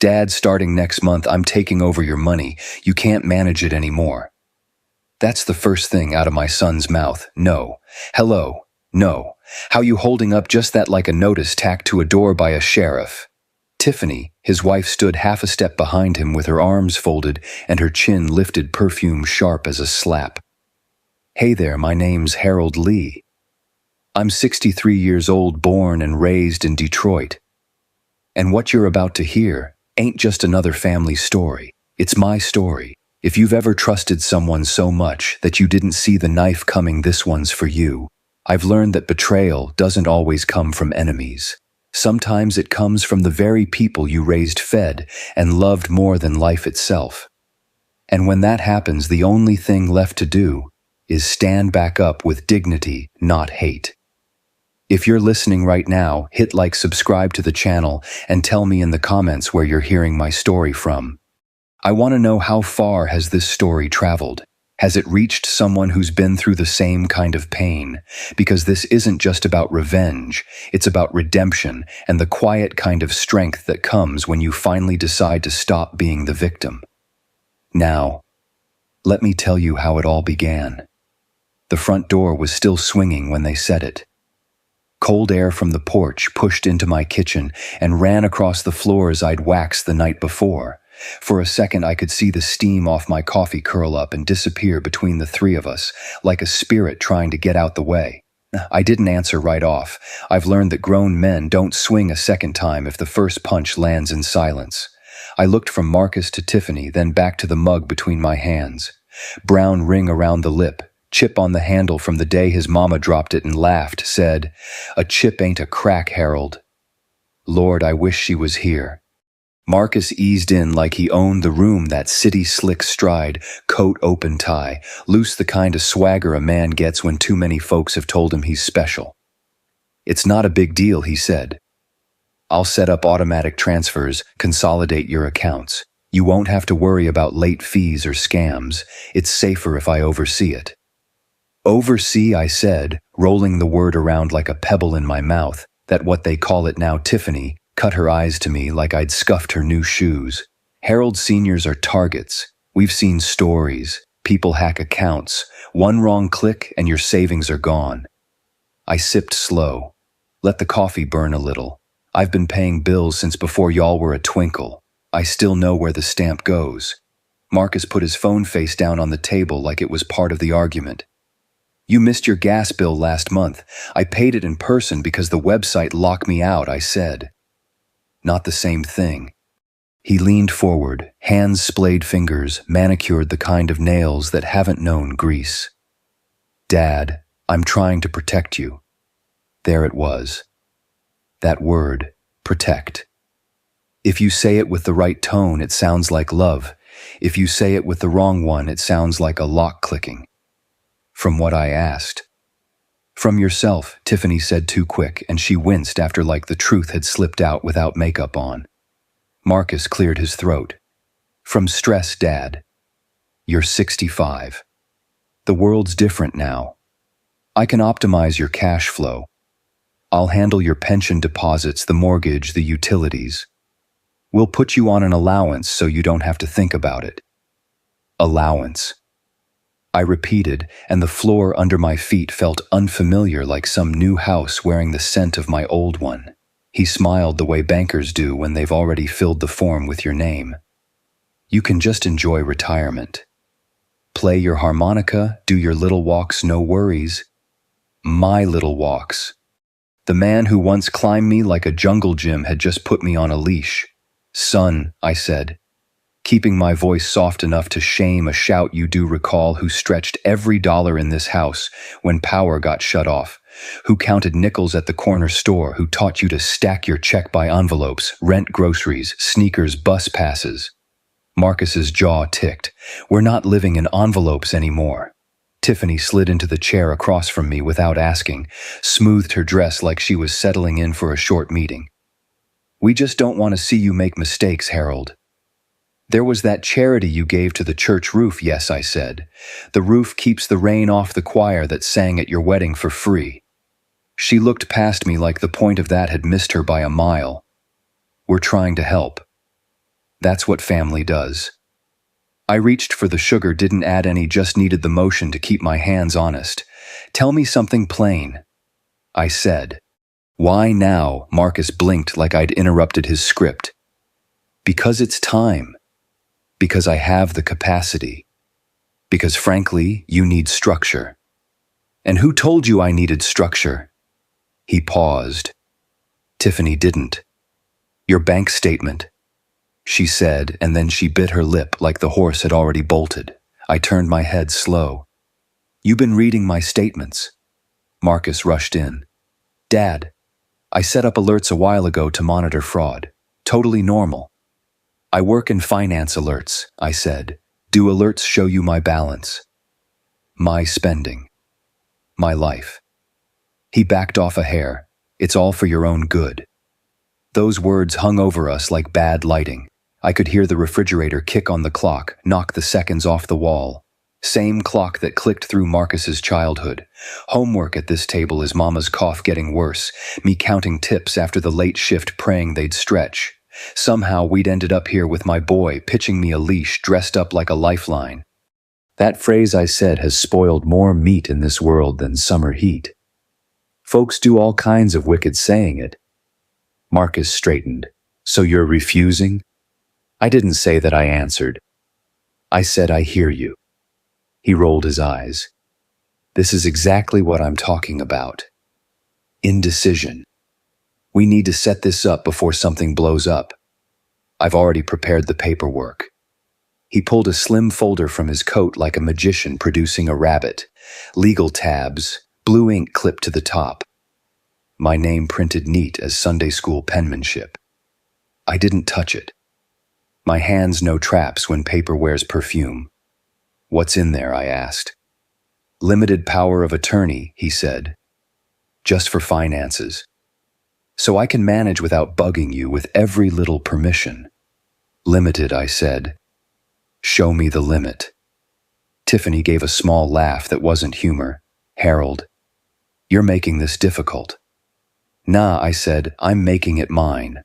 Dad, starting next month, I'm taking over your money. You can't manage it anymore. That's the first thing out of my son's mouth. No. Hello. No. How you holding up just that like a notice tacked to a door by a sheriff? Tiffany, his wife, stood half a step behind him with her arms folded and her chin lifted, perfume sharp as a slap. Hey there, my name's Harold Lee. I'm 63 years old, born and raised in Detroit. And what you're about to hear ain't just another family story. It's my story. If you've ever trusted someone so much that you didn't see the knife coming, this one's for you. I've learned that betrayal doesn't always come from enemies. Sometimes it comes from the very people you raised, fed, and loved more than life itself. And when that happens, the only thing left to do is stand back up with dignity, not hate. If you're listening right now, hit like, subscribe to the channel, and tell me in the comments where you're hearing my story from. I want to know, how far has this story traveled? Has it reached someone who's been through the same kind of pain? Because this isn't just about revenge, it's about redemption and the quiet kind of strength that comes when you finally decide to stop being the victim. Now, let me tell you how it all began. The front door was still swinging when they said it. Cold air from the porch pushed into my kitchen and ran across the floors I'd waxed the night before. For a second, I could see the steam off my coffee curl up and disappear between the three of us, like a spirit trying to get out the way. I didn't answer right off. I've learned that grown men don't swing a second time if the first punch lands in silence. I looked from Marcus to Tiffany, then back to the mug between my hands. Brown ring around the lip, chip on the handle from the day his mama dropped it and laughed, said, "A chip ain't a crack, Harold." Lord, I wish she was here. Marcus eased in like he owned the room, that city slick stride, coat open tie, loose, the kind of swagger a man gets when too many folks have told him he's special. "It's not a big deal," he said. "I'll set up automatic transfers, consolidate your accounts. You won't have to worry about late fees or scams. It's safer if I oversee it." "Oversee," I said, rolling the word around like a pebble in my mouth. That what they call it now. Tiffany cut her eyes to me like I'd scuffed her new shoes. "Harold, seniors are targets. We've seen stories. People hack accounts. One wrong click and your savings are gone." I sipped slow. Let the coffee burn a little. I've been paying bills since before y'all were a twinkle. I still know where the stamp goes. Marcus put his phone face down on the table like it was part of the argument. "You missed your gas bill last month. I paid it in person because the website locked me out," I said. "Not the same thing." He leaned forward, hands splayed, fingers manicured, the kind of nails that haven't known grease. "Dad, I'm trying to protect you." There it was. That word, protect. If you say it with the right tone, it sounds like love. If you say it with the wrong one, it sounds like a lock clicking. "From what?" I asked. "From yourself," Tiffany said too quick, and she winced after like the truth had slipped out without makeup on. Marcus cleared his throat. "From stress, Dad. You're 65. The world's different now. I can optimize your cash flow. I'll handle your pension deposits, the mortgage, the utilities. We'll put you on an allowance so you don't have to think about it." Allowance. I repeated, and the floor under my feet felt unfamiliar, like some new house wearing the scent of my old one. He smiled the way bankers do when they've already filled the form with your name. "You can just enjoy retirement. Play your harmonica, do your little walks, no worries." My little walks. The man who once climbed me like a jungle gym had just put me on a leash. "Son," I said, keeping my voice soft enough to shame a shout, "you do recall who stretched every dollar in this house when power got shut off, who counted nickels at the corner store, who taught you to stack your check by envelopes, rent groceries, sneakers, bus passes." Marcus's jaw ticked. "We're not living in envelopes anymore." Tiffany slid into the chair across from me without asking, smoothed her dress like she was settling in for a short meeting. "We just don't want to see you make mistakes, Harold. There was that charity you gave to the church roof." "Yes," I said. "The roof keeps the rain off the choir that sang at your wedding for free." She looked past me like the point of that had missed her by a mile. "We're trying to help." That's what family does. I reached for the sugar, didn't add any, just needed the motion to keep my hands honest. Tell me something plain, I said. Why now? Marcus blinked like I'd interrupted his script. Because it's time. Because I have the capacity. Because frankly, you need structure. And who told you I needed structure? He paused. Tiffany didn't. Your bank statement, she said, and then she bit her lip like the horse had already bolted. I turned my head slow. You've been reading my statements. Marcus rushed in. Dad, I set up alerts a while ago to monitor fraud. Totally normal. I work in finance alerts, I said. Do alerts show you my balance? My spending. My life. He backed off a hair. It's all for your own good. Those words hung over us like bad lighting. I could hear the refrigerator kick on the clock, knock the seconds off the wall. Same clock that clicked through Marcus's childhood. Homework at this table is Mama's cough getting worse, me counting tips after the late shift praying they'd stretch. Somehow we'd ended up here with my boy pitching me a leash dressed up like a lifeline. That phrase I said has spoiled more meat in this world than summer heat. Folks do all kinds of wicked saying it. Marcus straightened. So you're refusing? I didn't say that, I answered. I said I hear you. He rolled his eyes. This is exactly what I'm talking about. Indecision. We need to set this up before something blows up. I've already prepared the paperwork. He pulled a slim folder from his coat like a magician producing a rabbit. Legal tabs, blue ink clipped to the top. My name printed neat as Sunday school penmanship. I didn't touch it. My hands no traps when paper wears perfume. What's in there? I asked. Limited power of attorney, he said. Just for finances. So I can manage without bugging you with every little permission. Limited, I said. Show me the limit. Tiffany gave a small laugh that wasn't humor. Harold, you're making this difficult. Nah, I said, I'm making it mine.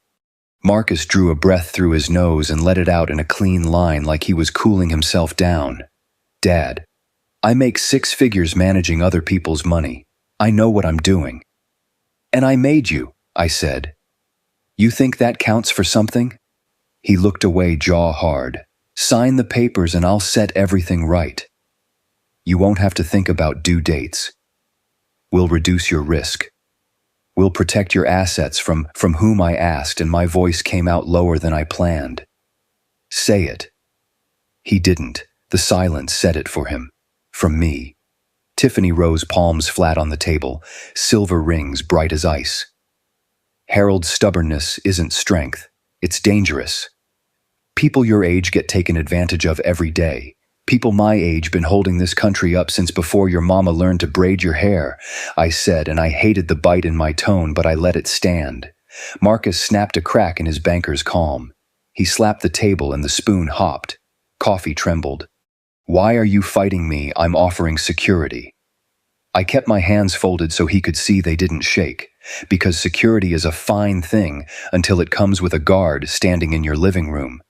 Marcus drew a breath through his nose and let it out in a clean line like he was cooling himself down. Dad, I make 6 figures managing other people's money. I know what I'm doing. And I made you, I said. You think that counts for something? He looked away, jaw hard. Sign the papers and I'll set everything right. You won't have to think about due dates. We'll reduce your risk. We'll protect your assets from whom I asked, and my voice came out lower than I planned. Say it. He didn't. The silence said it for him. From me. Tiffany rose, palms flat on the table, silver rings bright as ice. Harold's stubbornness isn't strength. It's dangerous. People your age get taken advantage of every day. People my age been holding this country up since before your mama learned to braid your hair, I said, and I hated the bite in my tone, but I let it stand. Marcus snapped a crack in his banker's calm. He slapped the table and the spoon hopped. Coffee trembled. Why are you fighting me? I'm offering security. I kept my hands folded so he could see they didn't shake, because security is a fine thing until it comes with a guard standing in your living room.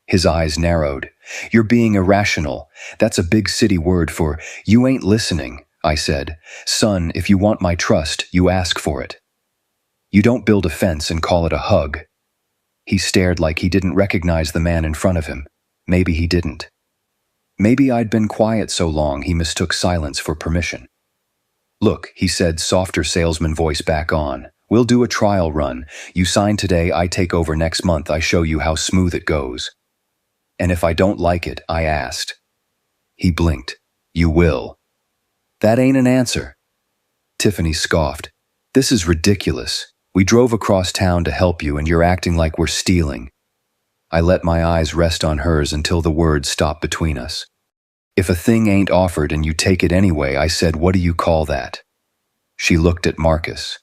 His eyes narrowed. You're being irrational. That's a big city word for, you ain't listening, I said. Son, if you want my trust, you ask for it. You don't build a fence and call it a hug. He stared like he didn't recognize the man in front of him. Maybe he didn't. Maybe I'd been quiet so long he mistook silence for permission. Look, he said, softer salesman voice back on. We'll do a trial run. You sign today, I take over next month, I show you how smooth it goes. And if I don't like it, I asked. He blinked. You will. That ain't an answer. Tiffany scoffed. This is ridiculous. We drove across town to help you and you're acting like we're stealing. I let my eyes rest on hers until the words stopped between us. If a thing ain't offered and you take it anyway, I said, what do you call that? She looked at Marcus.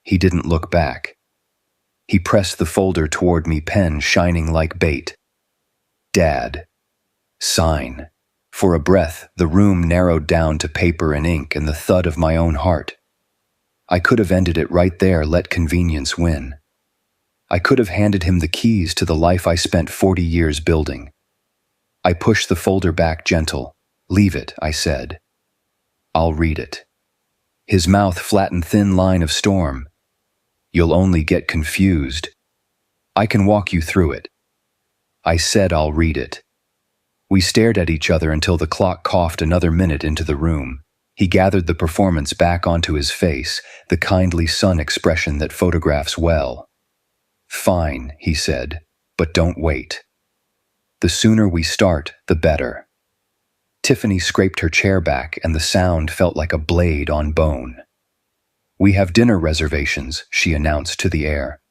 He didn't look back. He pressed the folder toward me, pen shining like bait. Dad. Sign. For a breath, the room narrowed down to paper and ink and the thud of my own heart. I could have ended it right there, let convenience win. I could have handed him the keys to the life I spent 40 years building. I pushed the folder back gentle. "Leave it," I said. "I'll read it." His mouth flattened thin line of storm. "You'll only get confused. I can walk you through it." I said I'll read it. We stared at each other until the clock coughed another minute into the room. He gathered the performance back onto his face, the kindly sun expression that photographs well. "Fine," he said, "but don't wait. The sooner we start, the better." Tiffany scraped her chair back and the sound felt like a blade on bone. "We have dinner reservations," she announced to the air.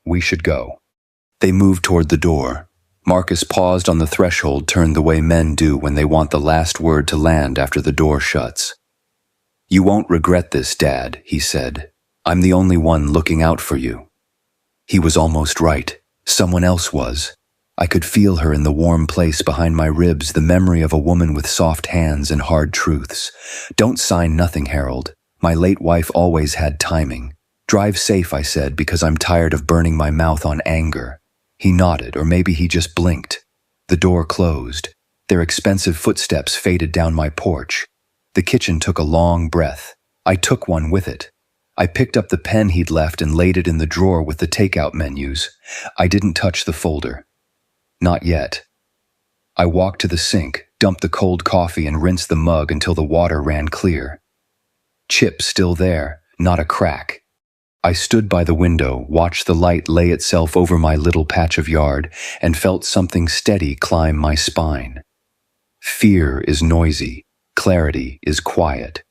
"We should go." They moved toward the door. Marcus paused on the threshold, turned the way men do when they want the last word to land after the door shuts. "You won't regret this, Dad," he said. "I'm the only one looking out for you." He was almost right. Someone else was. I could feel her in the warm place behind my ribs, the memory of a woman with soft hands and hard truths. "Don't sign nothing, Harold. My late wife always had timing." "Drive safe," I said, because I'm tired of burning my mouth on anger. He nodded, or maybe he just blinked. The door closed. Their expensive footsteps faded down my porch. The kitchen took a long breath. I took one with it. I picked up the pen he'd left and laid it in the drawer with the takeout menus. I didn't touch the folder. Not yet. I walked to the sink, dumped the cold coffee and rinsed the mug until the water ran clear. Chip still there, not a crack. I stood by the window, watched the light lay itself over my little patch of yard, and felt something steady climb my spine. Fear is noisy. Clarity is quiet.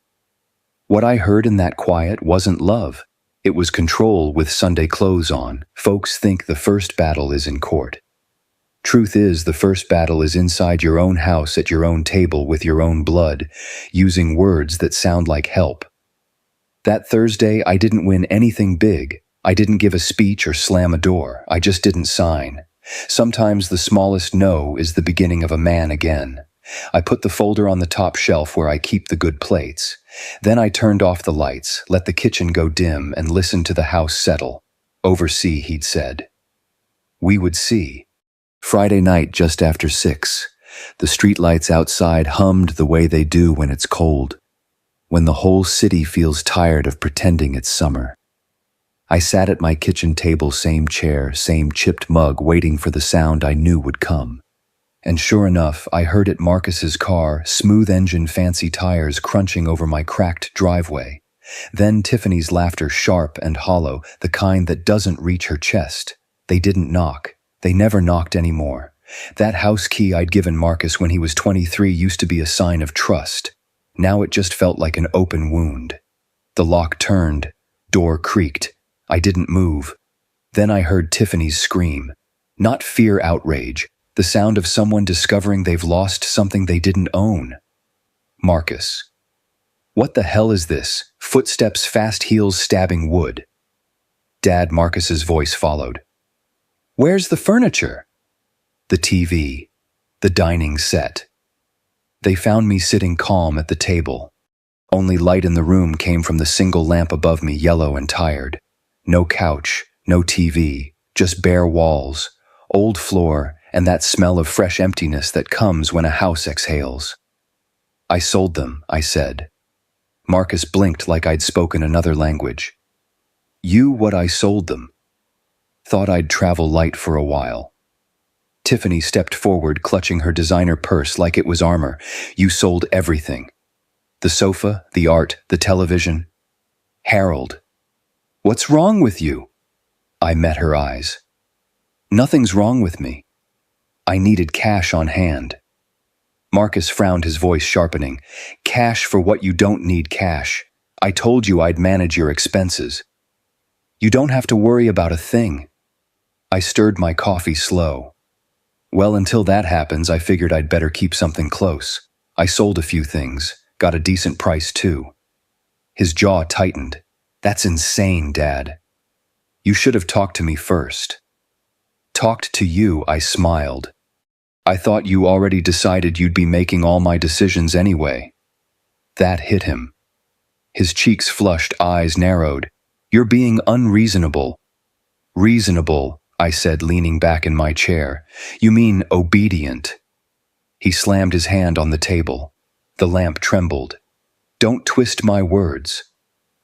What I heard in that quiet wasn't love. It was control with Sunday clothes on. Folks think the first battle is in court. Truth is, the first battle is inside your own house at your own table with your own blood, using words that sound like help. That Thursday, I didn't win anything big. I didn't give a speech or slam a door. I just didn't sign. Sometimes the smallest no is the beginning of a man again. I put the folder on the top shelf where I keep the good plates. Then I turned off the lights, let the kitchen go dim, and listened to the house settle. "Oversee," he'd said. We would see. Friday night just after 6. The streetlights outside hummed the way they do when it's cold, when the whole city feels tired of pretending it's summer. I sat at my kitchen table, same chair, same chipped mug, waiting for the sound I knew would come. And sure enough, I heard it. Marcus's car, smooth engine, fancy tires crunching over my cracked driveway. Then Tiffany's laughter, sharp and hollow, the kind that doesn't reach her chest. They didn't knock. They never knocked anymore. That house key I'd given Marcus when he was 23 used to be a sign of trust. Now it just felt like an open wound. The lock turned. Door creaked. I didn't move. Then I heard Tiffany's scream. Not fear, outrage. The sound of someone discovering they've lost something they didn't own. Marcus. What the hell is this? Footsteps, fast heels stabbing wood. Dad, Marcus's voice followed. Where's the furniture? The TV. The dining set. They found me sitting calm at the table. Only light in the room came from the single lamp above me, yellow and tired. No couch, no TV, just bare walls, old floor, and that smell of fresh emptiness that comes when a house exhales. I sold them, I said. Marcus blinked like I'd spoken another language. You, what I sold them? Thought I'd travel light for a while. Tiffany stepped forward, clutching her designer purse like it was armor. You sold everything. The sofa, the art, the television. Harold. What's wrong with you? I met her eyes. Nothing's wrong with me. I needed cash on hand. Marcus frowned, his voice sharpening. Cash for what you don't need cash. I told you I'd manage your expenses. You don't have to worry about a thing. I stirred my coffee slow. Well, until that happens, I figured I'd better keep something close. I sold a few things, got a decent price too. His jaw tightened. That's insane, Dad. You should have talked to me first. Talked to you, I smiled. I thought you already decided you'd be making all my decisions anyway. That hit him. His cheeks flushed, eyes narrowed. You're being unreasonable. Reasonable, I said, leaning back in my chair. You mean obedient. He slammed his hand on the table. The lamp trembled. Don't twist my words.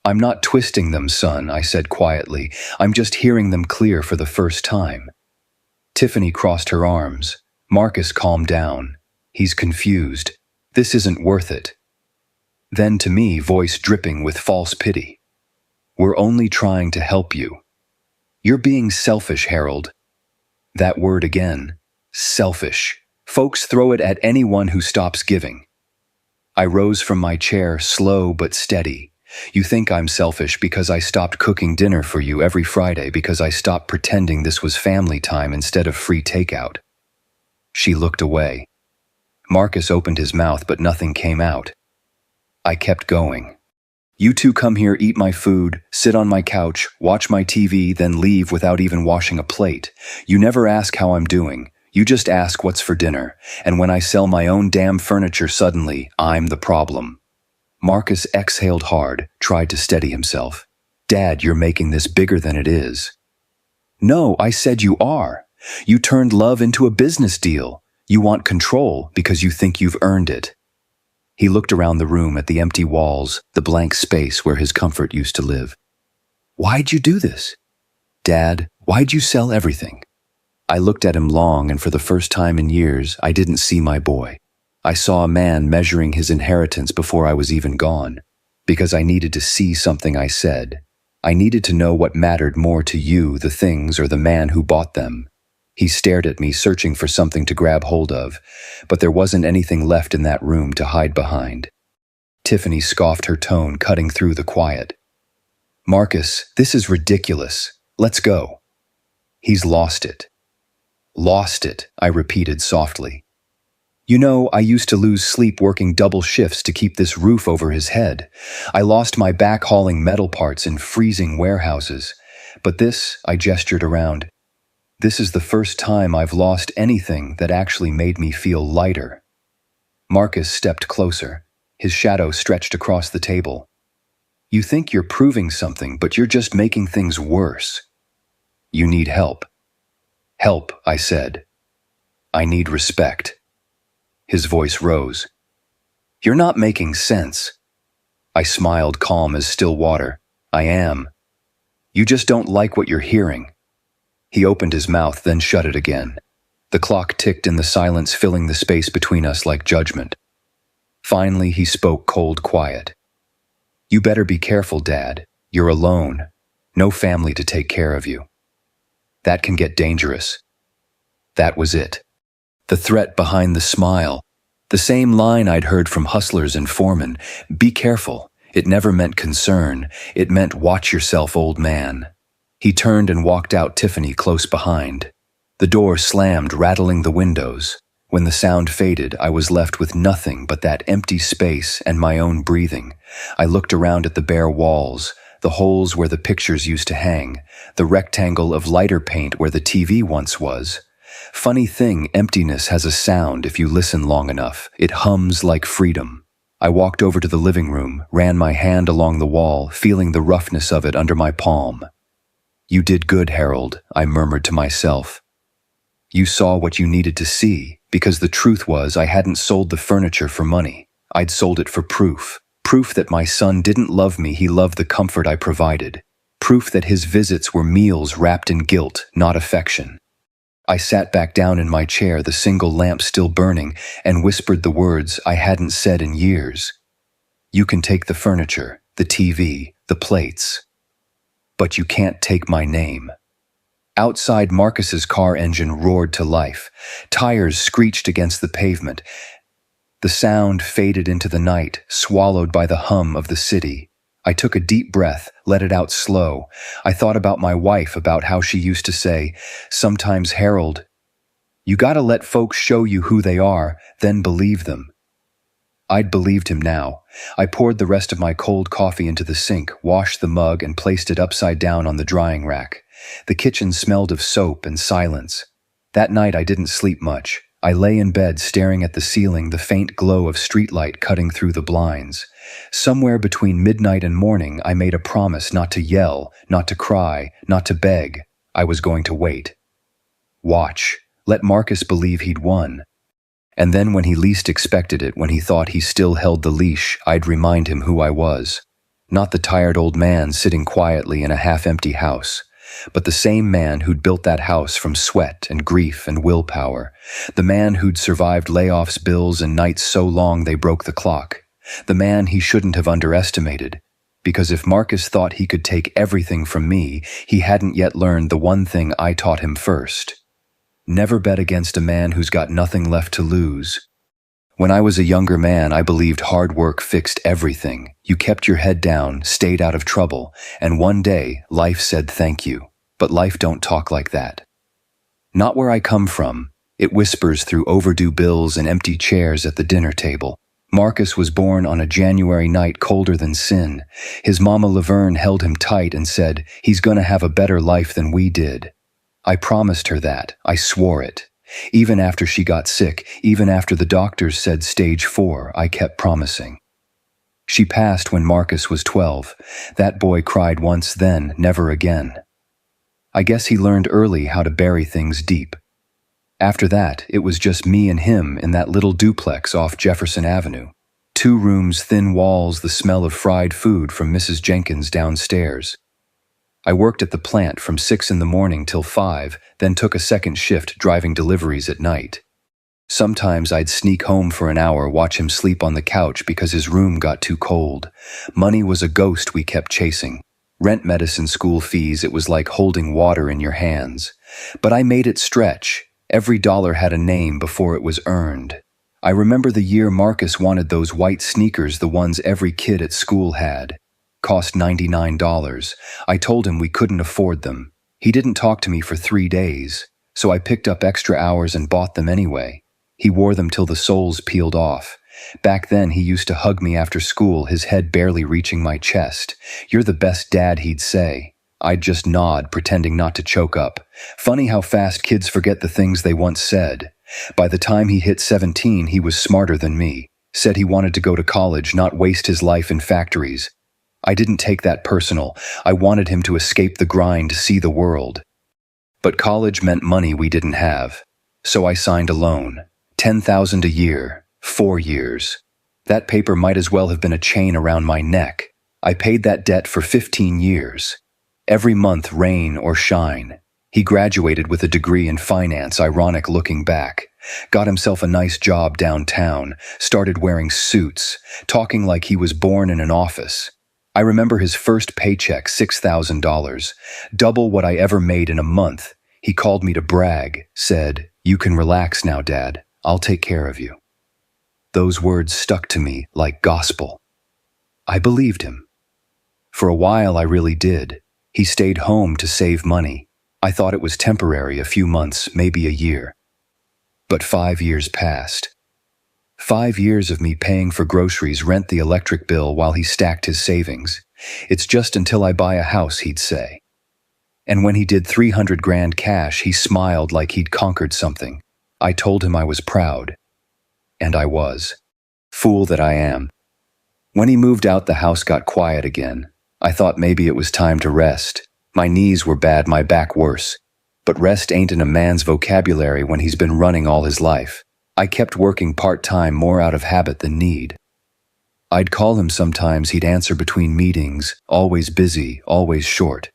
I'm not twisting them, son, I said quietly. I'm just hearing them clear for the first time. Tiffany crossed her arms. Marcus calmed down. He's confused. This isn't worth it. Then to me, voice dripping with false pity. We're only trying to help you. You're being selfish, Harold. That word again. Selfish. Folks throw it at anyone who stops giving. I rose from my chair, slow but steady. You think I'm selfish because I stopped cooking dinner for you every Friday, because I stopped pretending this was family time instead of free takeout. She looked away. Marcus opened his mouth, but nothing came out. I kept going. You two come here, eat my food, sit on my couch, watch my TV, then leave without even washing a plate. You never ask how I'm doing. You just ask what's for dinner. And when I sell my own damn furniture, suddenly I'm the problem. Marcus exhaled hard, tried to steady himself. Dad, you're making this bigger than it is. No, I said you are. You turned love into a business deal. You want control because you think you've earned it. He looked around the room at the empty walls, the blank space where his comfort used to live. Why'd you do this? Dad, why'd you sell everything? I looked at him long, and for the first time in years, I didn't see my boy. I saw a man measuring his inheritance before I was even gone. Because I needed to see something, I said. I needed to know what mattered more to you, the things or the man who bought them. He stared at me, searching for something to grab hold of, but there wasn't anything left in that room to hide behind. Tiffany scoffed, her tone cutting through the quiet. Marcus, this is ridiculous. Let's go. He's lost it. Lost it, I repeated softly. You know, I used to lose sleep working double shifts to keep this roof over his head. I lost my back hauling metal parts in freezing warehouses. But this, I gestured around, this is the first time I've lost anything that actually made me feel lighter. Marcus stepped closer. His shadow stretched across the table. You think you're proving something, but you're just making things worse. You need help. Help, I said. I need respect. His voice rose. You're not making sense. I smiled, calm as still water. I am. You just don't like what you're hearing. He opened his mouth, then shut it again. The clock ticked in the silence, filling the space between us like judgment. Finally, he spoke, cold, quiet. You better be careful, Dad. You're alone. No family to take care of you. That can get dangerous. That was it. The threat behind the smile. The same line I'd heard from hustlers and foremen. Be careful. It never meant concern. It meant watch yourself, old man. He turned and walked out, Tiffany close behind. The door slammed, rattling the windows. When the sound faded, I was left with nothing but that empty space and my own breathing. I looked around at the bare walls, the holes where the pictures used to hang, the rectangle of lighter paint where the TV once was. Funny thing, emptiness has a sound if you listen long enough. It hums like freedom. I walked over to the living room, ran my hand along the wall, feeling the roughness of it under my palm. You did good, Harold, I murmured to myself. You saw what you needed to see, because the truth was I hadn't sold the furniture for money. I'd sold it for proof. Proof that my son didn't love me, he loved the comfort I provided. Proof that his visits were meals wrapped in guilt, not affection. I sat back down in my chair, the single lamp still burning, and whispered the words I hadn't said in years. You can take the furniture, the TV, the plates. But you can't take my name. Outside, Marcus's car engine roared to life. Tires screeched against the pavement. The sound faded into the night, swallowed by the hum of the city. I took a deep breath, let it out slow. I thought about my wife, about how she used to say, sometimes, Harold, you gotta let folks show you who they are, then believe them. I'd believed him now. I poured the rest of my cold coffee into the sink, washed the mug, and placed it upside down on the drying rack. The kitchen smelled of soap and silence. That night I didn't sleep much. I lay in bed staring at the ceiling, the faint glow of streetlight cutting through the blinds. Somewhere between midnight and morning, I made a promise not to yell, not to cry, not to beg. I was going to wait. Watch. Let Marcus believe he'd won. And then when he least expected it, when he thought he still held the leash, I'd remind him who I was. Not the tired old man sitting quietly in a half-empty house, but the same man who'd built that house from sweat and grief and willpower. The man who'd survived layoffs, bills, and nights so long they broke the clock. The man he shouldn't have underestimated. Because if Marcus thought he could take everything from me, he hadn't yet learned the one thing I taught him first. Never bet against a man who's got nothing left to lose. When I was a younger man, I believed hard work fixed everything. You kept your head down, stayed out of trouble, and one day, life said thank you. But life don't talk like that. Not where I come from. It whispers through overdue bills and empty chairs at the dinner table. Marcus was born on a January night colder than sin. His mama Laverne held him tight and said, "He's gonna have a better life than we did." I promised her that. I swore it. Even after she got sick, even after the doctors said stage 4, I kept promising. She passed when Marcus was 12. That boy cried once, then never again. I guess he learned early how to bury things deep. After that, it was just me and him in that little duplex off Jefferson Avenue. 2 rooms, thin walls, the smell of fried food from Mrs. Jenkins downstairs. I worked at the plant from 6 in the morning till 5, then took a second shift driving deliveries at night. Sometimes I'd sneak home for an hour, watch him sleep on the couch because his room got too cold. Money was a ghost we kept chasing. Rent, medicine, school fees, it was like holding water in your hands. But I made it stretch. Every dollar had a name before it was earned. I remember the year Marcus wanted those white sneakers, the ones every kid at school had. Cost $99. I told him we couldn't afford them. He didn't talk to me for 3 days, so I picked up extra hours and bought them anyway. He wore them till the soles peeled off. Back then, he used to hug me after school, his head barely reaching my chest. "You're the best dad," he'd say. I'd just nod, pretending not to choke up. Funny how fast kids forget the things they once said. By the time he hit 17, he was smarter than me. Said he wanted to go to college, not waste his life in factories. I didn't take that personal. I wanted him to escape the grind, see the world. But college meant money we didn't have. So I signed a loan. $10,000 a year, 4 years. That paper might as well have been a chain around my neck. I paid that debt for 15 years. Every month, rain or shine. He graduated with a degree in finance, ironic looking back. Got himself a nice job downtown, started wearing suits, talking like he was born in an office. I remember his first paycheck, $6,000, double what I ever made in a month. He called me to brag, said, "You can relax now, Dad. I'll take care of you." Those words stuck to me like gospel. I believed him. For a while, I really did. He stayed home to save money. I thought it was temporary, a few months, maybe a year. But 5 years passed. 5 years of me paying for groceries, rent, the electric bill while he stacked his savings. "It's just until I buy a house," he'd say. And when he did 300 grand cash, he smiled like he'd conquered something. I told him I was proud. And I was. Fool that I am. When he moved out, the house got quiet again. I thought maybe it was time to rest. My knees were bad, my back worse. But rest ain't in a man's vocabulary when he's been running all his life. I kept working part-time, more out of habit than need. I'd call him sometimes, he'd answer between meetings, always busy, always short.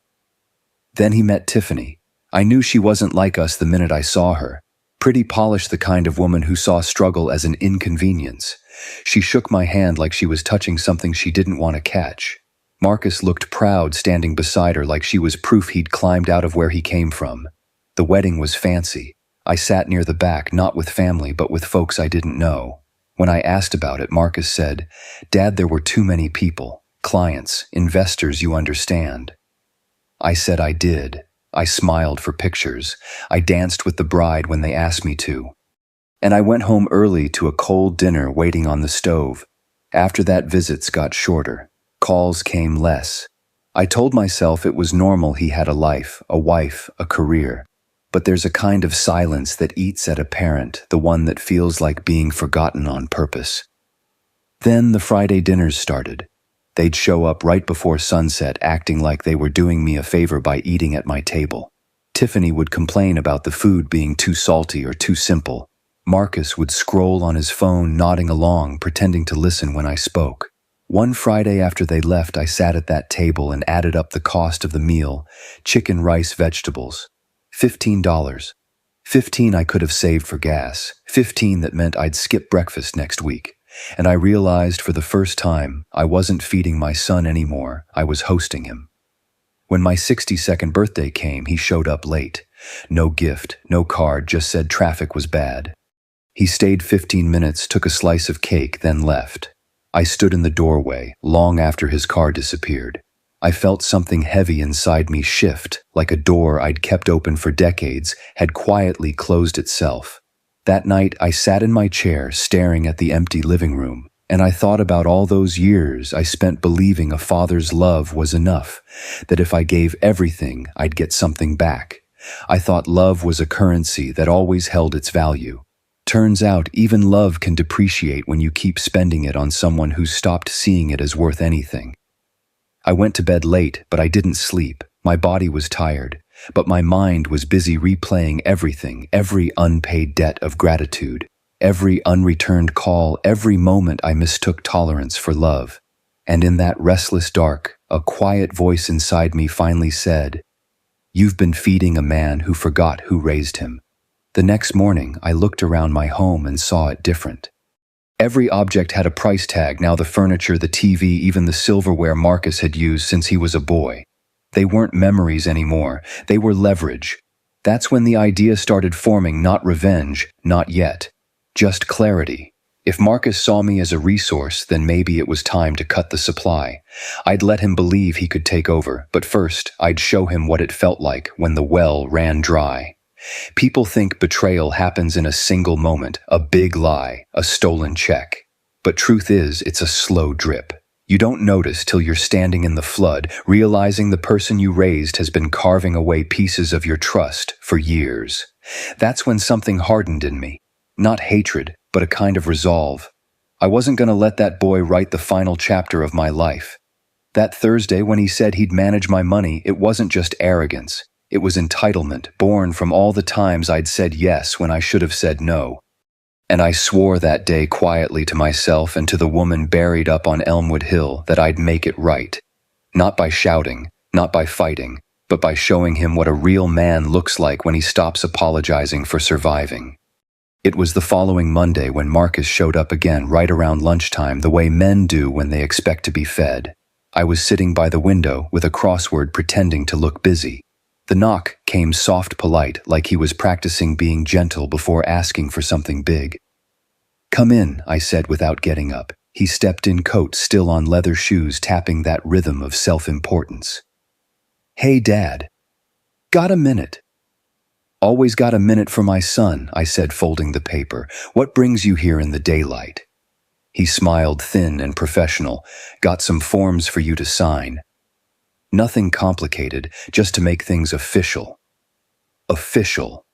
Then he met Tiffany. I knew she wasn't like us the minute I saw her. Pretty polished, the kind of woman who saw struggle as an inconvenience. She shook my hand like she was touching something she didn't want to catch. Marcus looked proud standing beside her like she was proof he'd climbed out of where he came from. The wedding was fancy. I sat near the back, not with family, but with folks I didn't know. When I asked about it, Marcus said, "Dad, there were too many people. Clients, investors, you understand." I said I did. I smiled for pictures. I danced with the bride when they asked me to. And I went home early to a cold dinner waiting on the stove. After that, visits got shorter. Calls came less. I told myself it was normal he had a life, a wife, a career. But there's a kind of silence that eats at a parent, the one that feels like being forgotten on purpose. Then the Friday dinners started. They'd show up right before sunset, acting like they were doing me a favor by eating at my table. Tiffany would complain about the food being too salty or too simple. Marcus would scroll on his phone, nodding along, pretending to listen when I spoke. One Friday after they left, I sat at that table and added up the cost of the meal: chicken, rice, vegetables. $15. 15 I could have saved for gas. 15 that meant I'd skip breakfast next week. And I realized for the first time I wasn't feeding my son anymore, I was hosting him. When my 62nd birthday came, he showed up late. No gift, no card, just said traffic was bad. He stayed 15 minutes, took a slice of cake, then left. I stood in the doorway, long after his car disappeared. I felt something heavy inside me shift, like a door I'd kept open for decades had quietly closed itself. That night, I sat in my chair, staring at the empty living room, and I thought about all those years I spent believing a father's love was enough, that if I gave everything, I'd get something back. I thought love was a currency that always held its value. Turns out, even love can depreciate when you keep spending it on someone who's stopped seeing it as worth anything. I went to bed late, but I didn't sleep. My body was tired, but my mind was busy replaying everything, every unpaid debt of gratitude, every unreturned call, every moment I mistook tolerance for love. And in that restless dark, a quiet voice inside me finally said, "You've been feeding a man who forgot who raised him." The next morning, I looked around my home and saw it different. Every object had a price tag, now the furniture, the TV, even the silverware Marcus had used since he was a boy. They weren't memories anymore, they were leverage. That's when the idea started forming, not revenge, not yet. Just clarity. If Marcus saw me as a resource, then maybe it was time to cut the supply. I'd let him believe he could take over, but first, I'd show him what it felt like when the well ran dry. People think betrayal happens in a single moment, a big lie, a stolen check. But truth is, it's a slow drip. You don't notice till you're standing in the flood, realizing the person you raised has been carving away pieces of your trust for years. That's when something hardened in me. Not hatred, but a kind of resolve. I wasn't going to let that boy write the final chapter of my life. That Thursday when he said he'd manage my money, it wasn't just arrogance. It was entitlement, born from all the times I'd said yes when I should have said no. And I swore that day quietly to myself and to the woman buried up on Elmwood Hill that I'd make it right. Not by shouting, not by fighting, but by showing him what a real man looks like when he stops apologizing for surviving. It was the following Monday when Marcus showed up again right around lunchtime, the way men do when they expect to be fed. I was sitting by the window with a crossword pretending to look busy. The knock came soft, polite, like he was practicing being gentle before asking for something big. "Come in," I said without getting up. He stepped in, coat still on, leather shoes, tapping that rhythm of self-importance. "Hey, Dad. Got a minute?" "Always got a minute for my son," I said, folding the paper. "What brings you here in the daylight?" He smiled, thin and professional. "Got some forms for you to sign." Nothing complicated, just to make things official. Official.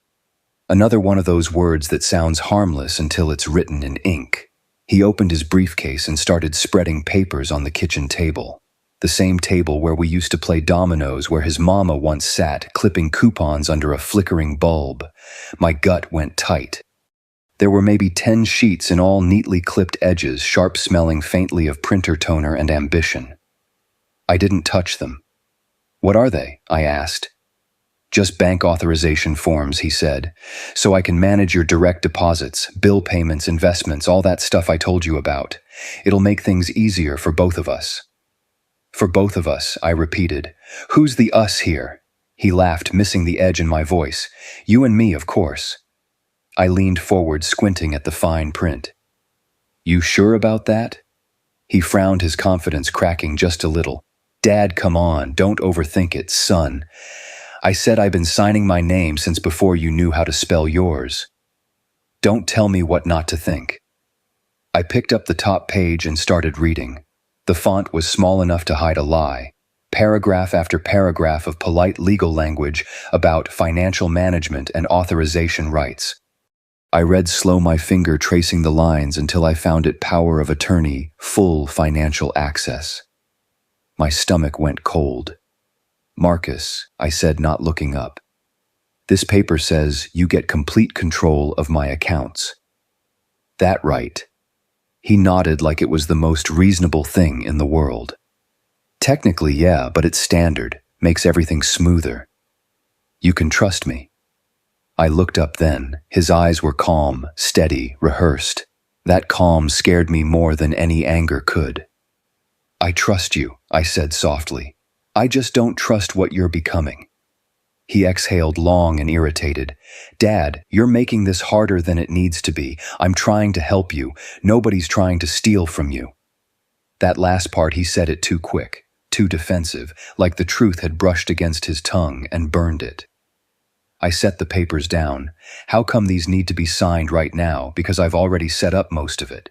Another one of those words that sounds harmless until it's written in ink. He opened his briefcase and started spreading papers on the kitchen table. The same table where we used to play dominoes, where his mama once sat, clipping coupons under a flickering bulb. My gut went tight. There were maybe 10 sheets in all, neatly clipped edges, sharp smelling faintly of printer toner and ambition. I didn't touch them. "What are they?" I asked. "Just bank authorization forms," he said, "so I can manage your direct deposits, bill payments, investments, all that stuff I told you about. It'll make things easier for both of us." "For both of us," I repeated. "Who's the us here?" He laughed, missing the edge in my voice. "You and me, of course." I leaned forward, squinting at the fine print. "You sure about that?" He frowned, his confidence cracking just a little. "Dad, come on, don't overthink it, son. I said I've been signing my name since before you knew how to spell yours. Don't tell me what not to think." I picked up the top page and started reading. The font was small enough to hide a lie. Paragraph after paragraph of polite legal language about financial management and authorization rights. I read slow, my finger tracing the lines until I found it: power of attorney, full financial access. My stomach went cold. "Marcus," I said, not looking up. This paper says you get complete control of my accounts. That right? He nodded like it was the most reasonable thing in the world. Technically, yeah, but it's standard, makes everything smoother. You can trust me. I looked up then. His eyes were calm, steady, rehearsed. That calm scared me more than any anger could. I trust you, I said softly. I just don't trust what you're becoming. He exhaled long and irritated. Dad, you're making this harder than it needs to be. I'm trying to help you. Nobody's trying to steal from you. That last part he said it too quick, too defensive, like the truth had brushed against his tongue and burned it. I set the papers down. How come these need to be signed right now? Because I've already set up most of it.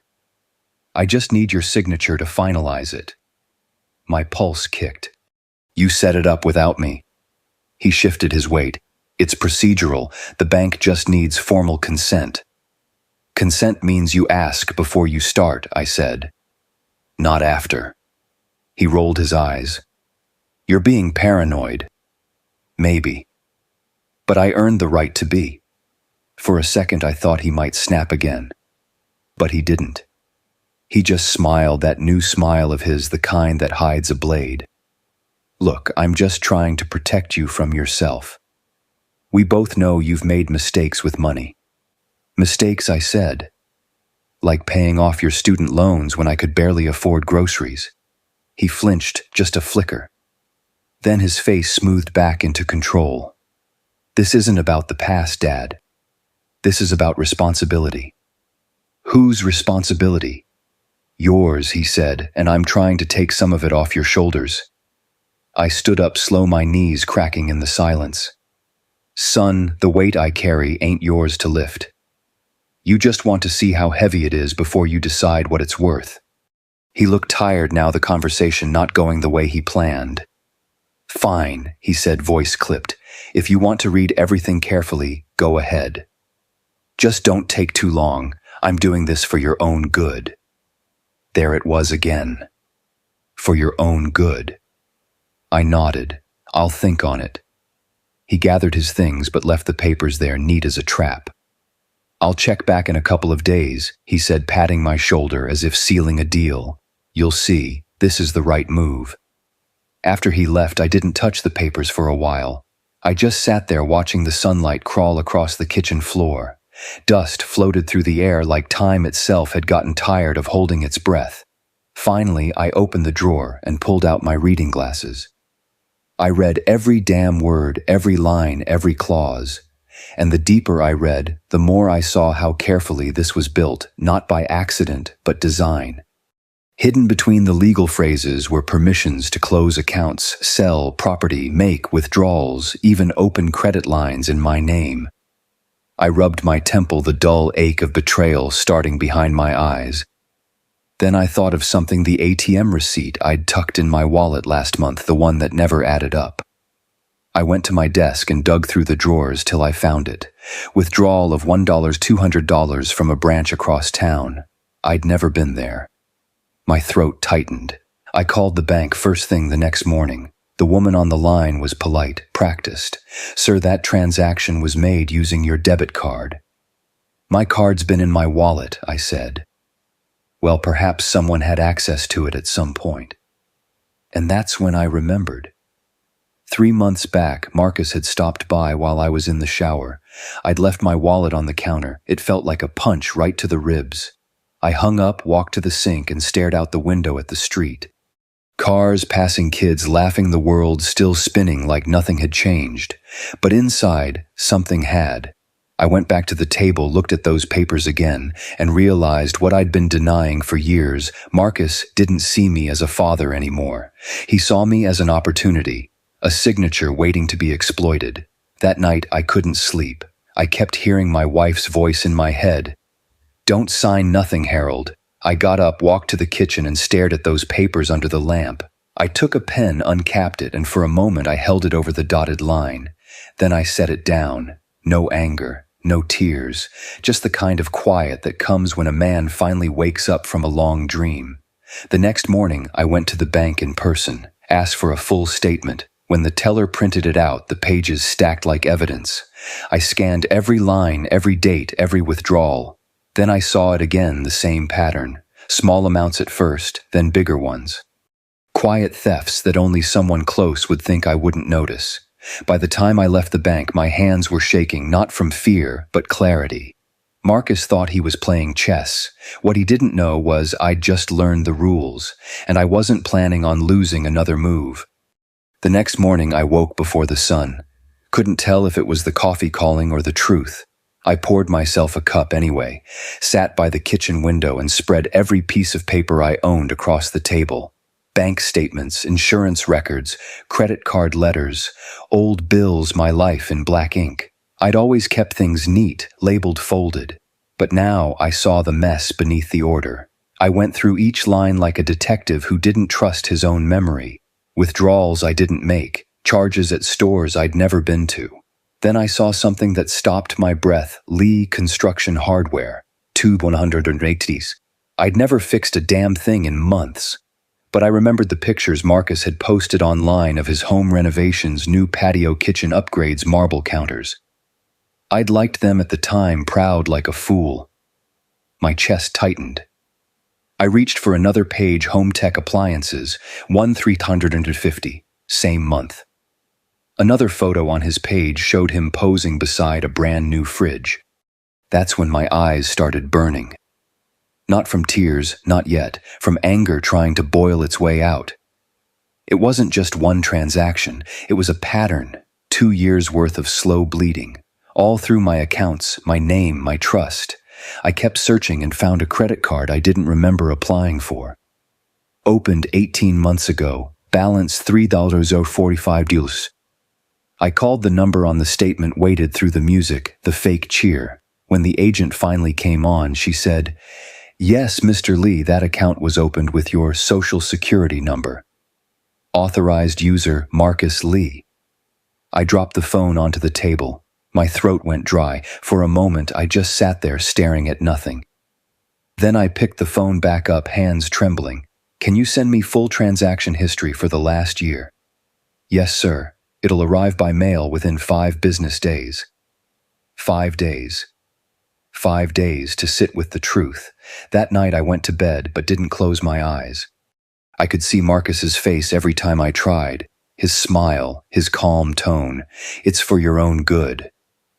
I just need your signature to finalize it. My pulse kicked. You set it up without me. He shifted his weight. It's procedural. The bank just needs formal consent. Consent means you ask before you start, I said. Not after. He rolled his eyes. You're being paranoid. Maybe. But I earned the right to be. For a second I thought he might snap again. But he didn't. He just smiled, that new smile of his, the kind that hides a blade. Look, I'm just trying to protect you from yourself. We both know you've made mistakes with money. Mistakes, I said. Like paying off your student loans when I could barely afford groceries. He flinched, just a flicker. Then his face smoothed back into control. This isn't about the past, Dad. This is about responsibility. Whose responsibility? Yours, he said, and I'm trying to take some of it off your shoulders. I stood up slow, my knees cracking in the silence. Son, the weight I carry ain't yours to lift. You just want to see how heavy it is before you decide what it's worth. He looked tired now, the conversation not going the way he planned. Fine, he said, voice clipped. If you want to read everything carefully, go ahead. Just don't take too long. I'm doing this for your own good. There it was again. For your own good. I nodded. I'll think on it. He gathered his things but left the papers there neat as a trap. I'll check back in a couple of days, he said, patting my shoulder as if sealing a deal. You'll see, this is the right move. After he left, I didn't touch the papers for a while. I just sat there watching the sunlight crawl across the kitchen floor. Dust floated through the air like time itself had gotten tired of holding its breath. Finally, I opened the drawer and pulled out my reading glasses. I read every damn word, every line, every clause. And the deeper I read, the more I saw how carefully this was built, not by accident, but design. Hidden between the legal phrases were permissions to close accounts, sell property, make withdrawals, even open credit lines in my name. I rubbed my temple, the dull ache of betrayal starting behind my eyes. Then I thought of something, the ATM receipt I'd tucked in my wallet last month, the one that never added up. I went to my desk and dug through the drawers till I found it. Withdrawal of $200 from a branch across town. I'd never been there. My throat tightened. I called the bank first thing the next morning. The woman on the line was polite, practiced. Sir, that transaction was made using your debit card. My card's been in my wallet, I said. Well, perhaps someone had access to it at some point. And that's when I remembered. 3 months back, Marcus had stopped by while I was in the shower. I'd left my wallet on the counter. It felt like a punch right to the ribs. I hung up, walked to the sink, and stared out the window at the street. Cars, passing kids, laughing, the world still spinning like nothing had changed. But inside, something had. I went back to the table, looked at those papers again, and realized what I'd been denying for years. Marcus didn't see me as a father anymore. He saw me as an opportunity, a signature waiting to be exploited. That night, I couldn't sleep. I kept hearing my wife's voice in my head. Don't sign nothing, Harold. I got up, walked to the kitchen, and stared at those papers under the lamp. I took a pen, uncapped it, and for a moment I held it over the dotted line. Then I set it down. No anger, no tears, just the kind of quiet that comes when a man finally wakes up from a long dream. The next morning, I went to the bank in person, asked for a full statement. When the teller printed it out, the pages stacked like evidence. I scanned every line, every date, every withdrawal. Then I saw it again, the same pattern. Small amounts at first, then bigger ones. Quiet thefts that only someone close would think I wouldn't notice. By the time I left the bank, my hands were shaking, not from fear, but clarity. Marcus thought he was playing chess. What he didn't know was I'd just learned the rules, and I wasn't planning on losing another move. The next morning I woke before the sun. Couldn't tell if it was the coffee calling or the truth. I poured myself a cup anyway, sat by the kitchen window and spread every piece of paper I owned across the table. Bank statements, insurance records, credit card letters, old bills, my life in black ink. I'd always kept things neat, labeled folded. But now I saw the mess beneath the order. I went through each line like a detective who didn't trust his own memory. Withdrawals I didn't make, charges at stores I'd never been to. Then I saw something that stopped my breath. Lee Construction Hardware, Tube 180s. I'd never fixed a damn thing in months. But I remembered the pictures Marcus had posted online of his home renovations, new patio kitchen upgrades, marble counters. I'd liked them at the time, proud like a fool. My chest tightened. I reached for another page, home tech appliances, 1,350, same month. Another photo on his page showed him posing beside a brand new fridge. That's when my eyes started burning. Not from tears, not yet, from anger trying to boil its way out. It wasn't just one transaction, it was a pattern, 2 years' worth of slow bleeding. All through my accounts, my name, my trust. I kept searching and found a credit card I didn't remember applying for. Opened 18 months ago, balance $3.45. I called the number on the statement, waited through the music, the fake cheer. When the agent finally came on, she said, "Yes, Mr. Lee, that account was opened with your social security number. Authorized user, Marcus Lee." I dropped the phone onto the table. My throat went dry. For a moment, I just sat there staring at nothing. Then I picked the phone back up, hands trembling. "Can you send me full transaction history for the last year?" "Yes, sir. It'll arrive by mail within 5 business days." 5 days. 5 days to sit with the truth. That night I went to bed but didn't close my eyes. I could see Marcus's face every time I tried. His smile, his calm tone. "It's for your own good."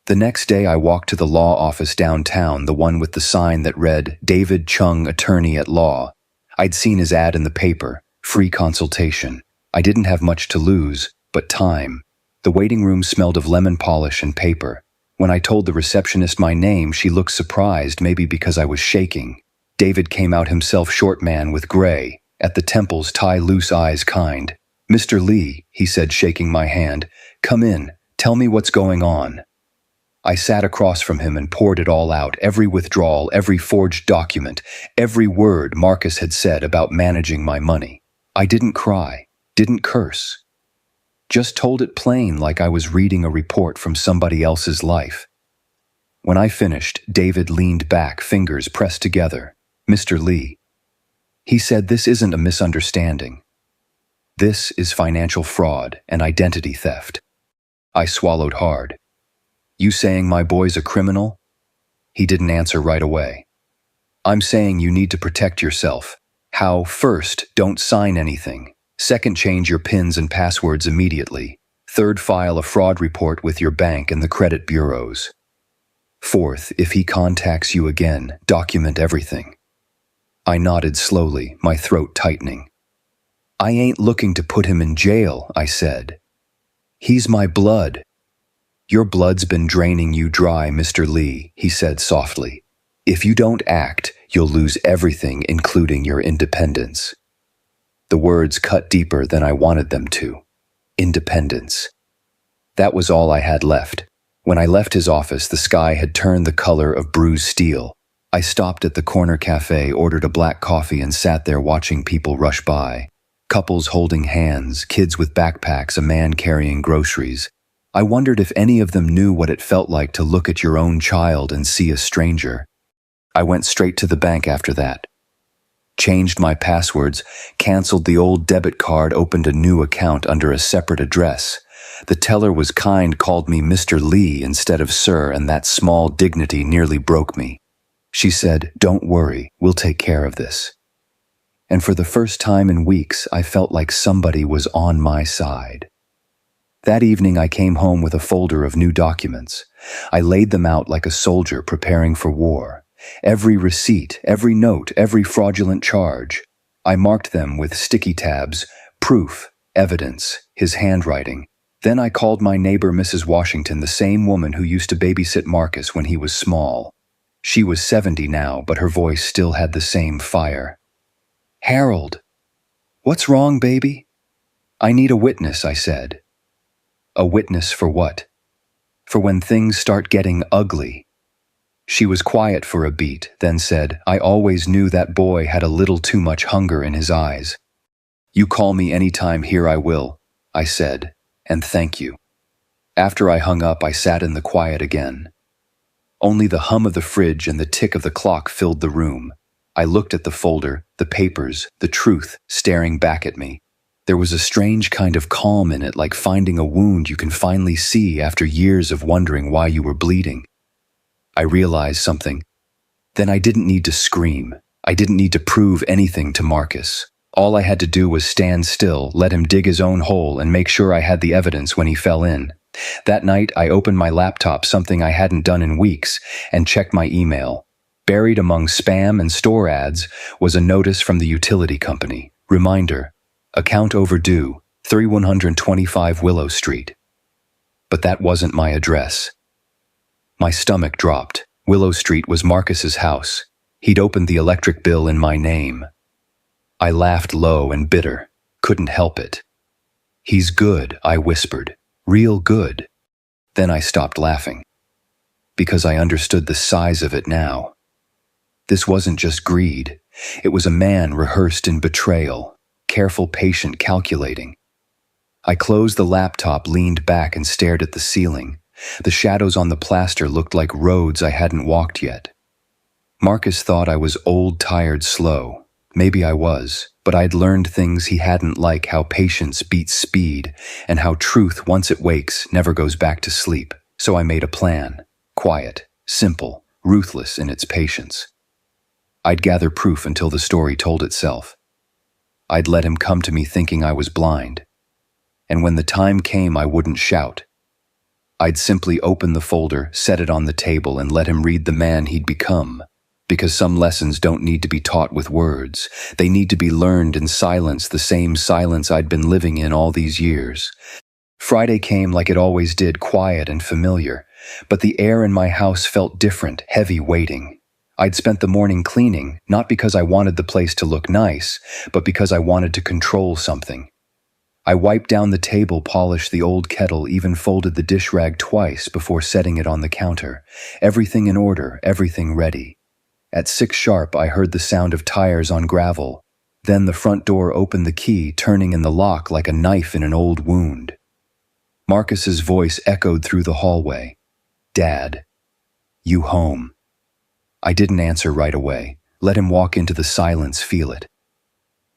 The next day I walked to the law office downtown, the one with the sign that read, "David Chung, Attorney at Law." I'd seen his ad in the paper, free consultation. I didn't have much to lose, but time. The waiting room smelled of lemon polish and paper. When I told the receptionist my name, she looked surprised, maybe because I was shaking. David came out himself, short man with gray, at the temples, tie, loose eyes, kind. "Mr. Lee," he said, shaking my hand, "come in, tell me what's going on." I sat across from him and poured it all out, every withdrawal, every forged document, every word Marcus had said about managing my money. I didn't cry, didn't curse. Just told it plain, like I was reading a report from somebody else's life. When I finished, David leaned back, fingers pressed together. "Mr. Lee," he said, "this isn't a misunderstanding. This is financial fraud and identity theft." I swallowed hard. "You saying my boy's a criminal?" He didn't answer right away. "I'm saying you need to protect yourself. How? First, don't sign anything. Second, change your PINs and passwords immediately. Third, file a fraud report with your bank and the credit bureaus. Fourth, if he contacts you again, document everything." I nodded slowly, my throat tightening. "I ain't looking to put him in jail," I said. "He's my blood." "Your blood's been draining you dry, Mr. Lee," he said softly. "If you don't act, you'll lose everything, including your independence." The words cut deeper than I wanted them to. Independence. That was all I had left. When I left his office, the sky had turned the color of bruised steel. I stopped at the corner cafe, ordered a black coffee, and sat there watching people rush by. Couples holding hands, kids with backpacks, a man carrying groceries. I wondered if any of them knew what it felt like to look at your own child and see a stranger. I went straight to the bank after that. Changed my passwords, canceled the old debit card, opened a new account under a separate address. The teller was kind, called me Mr. Lee instead of Sir, and that small dignity nearly broke me. She said, "Don't worry, we'll take care of this." And for the first time in weeks, I felt like somebody was on my side. That evening, I came home with a folder of new documents. I laid them out like a soldier preparing for war. Every receipt, every note, every fraudulent charge. I marked them with sticky tabs, proof, evidence, his handwriting. Then I called my neighbor, Mrs. Washington, the same woman who used to babysit Marcus when he was small. She was 70 now, but her voice still had the same fire. "Harold, what's wrong, baby?" "I need a witness," I said. "A witness for what?" "For when things start getting ugly." She was quiet for a beat, then said, "I always knew that boy had a little too much hunger in his eyes." "You call me anytime, here I will," I said, "and thank you." After I hung up, I sat in the quiet again. Only the hum of the fridge and the tick of the clock filled the room. I looked at the folder, the papers, the truth staring back at me. There was a strange kind of calm in it, like finding a wound you can finally see after years of wondering why you were bleeding. I realized something. Then I didn't need to scream. I didn't need to prove anything to Marcus. All I had to do was stand still, let him dig his own hole, and make sure I had the evidence when he fell in. That night, I opened my laptop, something I hadn't done in weeks, and checked my email. Buried among spam and store ads was a notice from the utility company. Reminder: account overdue, 3125 Willow Street. But that wasn't my address. My stomach dropped. Willow Street was Marcus's house. He'd opened the electric bill in my name. I laughed low and bitter. Couldn't help it. "He's good," I whispered. "Real good." Then I stopped laughing. Because I understood the size of it now. This wasn't just greed. It was a man rehearsed in betrayal. Careful, patient, calculating. I closed the laptop, leaned back, and stared at the ceiling. The shadows on the plaster looked like roads I hadn't walked yet. Marcus thought I was old, tired, slow. Maybe I was, but I'd learned things he hadn't, like how patience beats speed and how truth, once it wakes, never goes back to sleep. So I made a plan. Quiet, simple, ruthless in its patience. I'd gather proof until the story told itself. I'd let him come to me thinking I was blind. And when the time came, I wouldn't shout. I'd simply open the folder, set it on the table, and let him read the man he'd become. Because some lessons don't need to be taught with words. They need to be learned in silence, the same silence I'd been living in all these years. Friday came like it always did, quiet and familiar. But the air in my house felt different, heavy, weighting. I'd spent the morning cleaning, not because I wanted the place to look nice, but because I wanted to control something. I wiped down the table, polished the old kettle, even folded the dish rag twice before setting it on the counter. Everything in order, everything ready. At 6 sharp, I heard the sound of tires on gravel. Then the front door opened, the key turning in the lock like a knife in an old wound. Marcus's voice echoed through the hallway. "Dad, you home?" I didn't answer right away. Let him walk into the silence, feel it.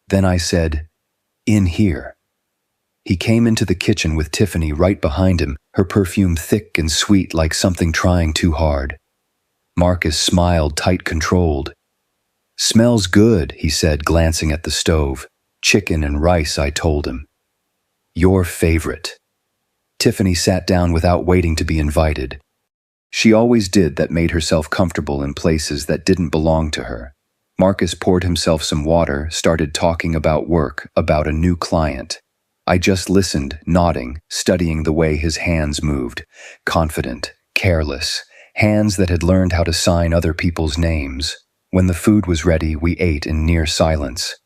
Then I said, "In here." He came into the kitchen with Tiffany right behind him, her perfume thick and sweet like something trying too hard. Marcus smiled, tight, controlled. "Smells good," he said, glancing at the stove. "Chicken and rice," I told him. "Your favorite." Tiffany sat down without waiting to be invited. She always did, that made herself comfortable in places that didn't belong to her. Marcus poured himself some water, started talking about work, about a new client. I just listened, nodding, studying the way his hands moved. Confident, careless, hands that had learned how to sign other people's names. When the food was ready, we ate in near silence.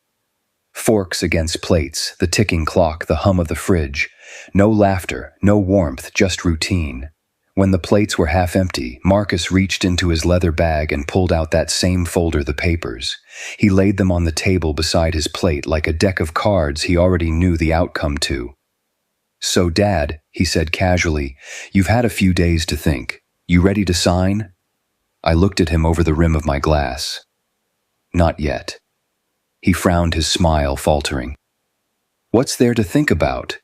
Forks against plates, the ticking clock, the hum of the fridge. No laughter, no warmth, just routine. When the plates were half empty, Marcus reached into his leather bag and pulled out that same folder, the papers. He laid them on the table beside his plate like a deck of cards he already knew the outcome to. "So, Dad," he said casually, "you've had a few days to think. You ready to sign?" I looked at him over the rim of my glass. "Not yet." He frowned, his smile faltering. What's there to think about?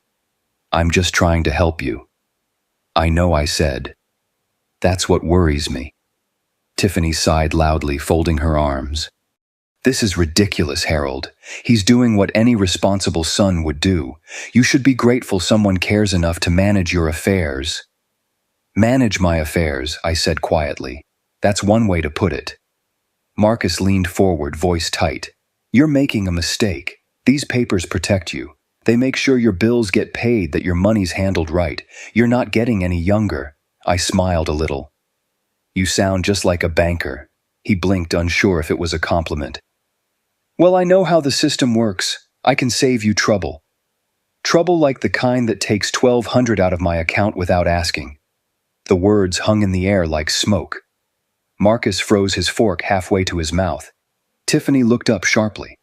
I'm just trying to help you. I know, I said. That's what worries me. Tiffany sighed loudly, folding her arms. This is ridiculous, Harold. He's doing what any responsible son would do. You should be grateful someone cares enough to manage your affairs. Manage my affairs, I said quietly. That's one way to put it. Marcus leaned forward, voice tight. You're making a mistake. These papers protect you. They make sure your bills get paid, that your money's handled right. You're not getting any younger. I smiled a little. You sound just like a banker. He blinked, unsure if it was a compliment. Well, I know how the system works. I can save you trouble. Trouble like the kind that takes $1,200 out of my account without asking. The words hung in the air like smoke. Marcus froze his fork halfway to his mouth. Tiffany looked up sharply.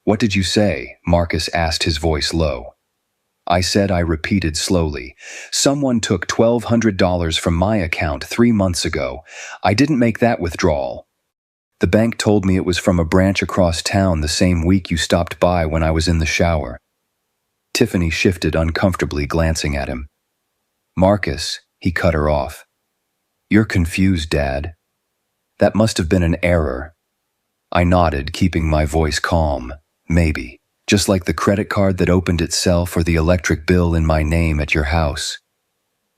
What did you say? Marcus asked, his voice low. I said, I repeated slowly. Someone took $1,200 from my account 3 months ago. I didn't make that withdrawal. The bank told me it was from a branch across town the same week you stopped by when I was in the shower. Tiffany shifted uncomfortably, glancing at him. Marcus, he cut her off. You're confused, Dad. That must have been an error. I nodded, keeping my voice calm. Maybe. Just like the credit card that opened itself or the electric bill in my name at your house.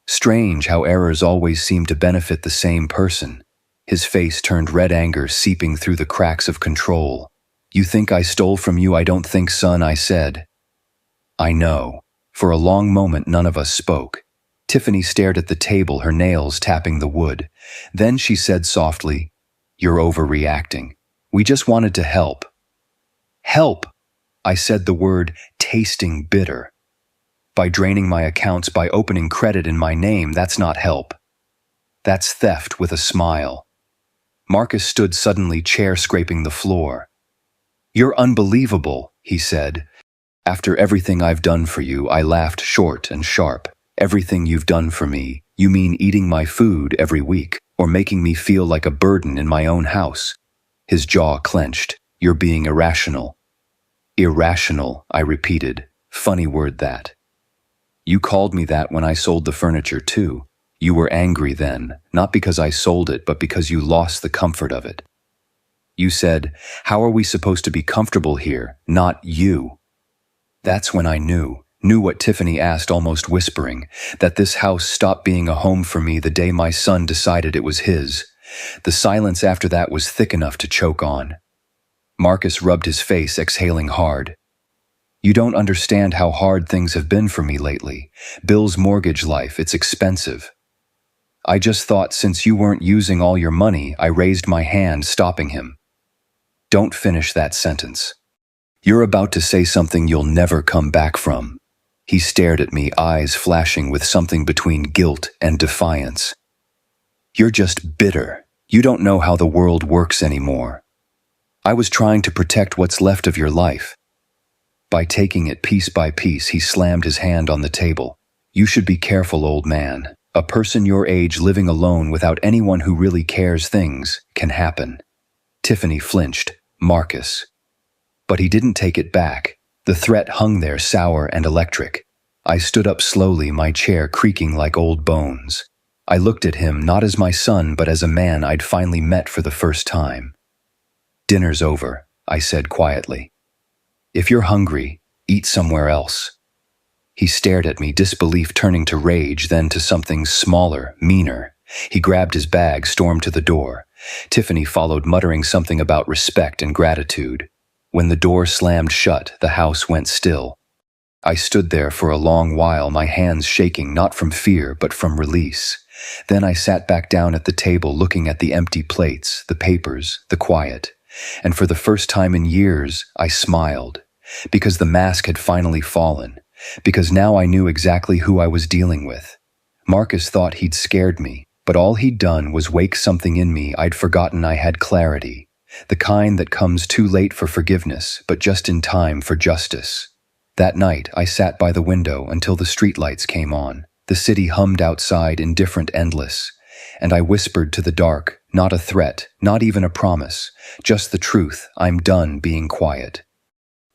Strange how errors always seem to benefit the same person. His face turned red, anger seeping through the cracks of control. You think I stole from you? I don't think, son, I said. I know. For a long moment, none of us spoke. Tiffany stared at the table, her nails tapping the wood. Then she said softly, You're overreacting. We just wanted to help. Help! I said the word, tasting bitter. By draining my accounts, by opening credit in my name, that's not help. That's theft, with a smile. Marcus stood suddenly, chair scraping the floor. You're unbelievable, he said. After everything I've done for you, I laughed short and sharp. Everything you've done for me, you mean eating my food every week, or making me feel like a burden in my own house? His jaw clenched. You're being irrational. Irrational, I repeated. Funny word, that. You called me that when I sold the furniture too. You were angry then, not because I sold it, but because you lost the comfort of it. You said, how are we supposed to be comfortable here, not you? That's when I knew what Tiffany asked, almost whispering, that this house stopped being a home for me the day my son decided it was his. The silence after that was thick enough to choke on. Marcus rubbed his face, exhaling hard. You don't understand how hard things have been for me lately. Bill's mortgage life, it's expensive. I just thought since you weren't using all your money, I raised my hand, stopping him. Don't finish that sentence. You're about to say something you'll never come back from. He stared at me, eyes flashing with something between guilt and defiance. You're just bitter. You don't know how the world works anymore. I was trying to protect what's left of your life. By taking it piece by piece, he slammed his hand on the table. You should be careful, old man. A person your age living alone without anyone who really cares, things can happen. Tiffany flinched. Marcus. But he didn't take it back. The threat hung there, sour and electric. I stood up slowly, my chair creaking like old bones. I looked at him not as my son, but as a man I'd finally met for the first time. Dinner's over, I said quietly. If you're hungry, eat somewhere else. He stared at me, disbelief turning to rage, then to something smaller, meaner. He grabbed his bag, stormed to the door. Tiffany followed, muttering something about respect and gratitude. When the door slammed shut, the house went still. I stood there for a long while, my hands shaking, not from fear, but from release. Then I sat back down at the table, looking at the empty plates, the papers, the quiet. And for the first time in years, I smiled. Because the mask had finally fallen. Because now I knew exactly who I was dealing with. Marcus thought he'd scared me, but all he'd done was wake something in me I'd forgotten I had: clarity. The kind that comes too late for forgiveness, but just in time for justice. That night, I sat by the window until the streetlights came on. The city hummed outside, indifferent, endless. And I whispered to the dark, not a threat, not even a promise, just the truth, I'm done being quiet.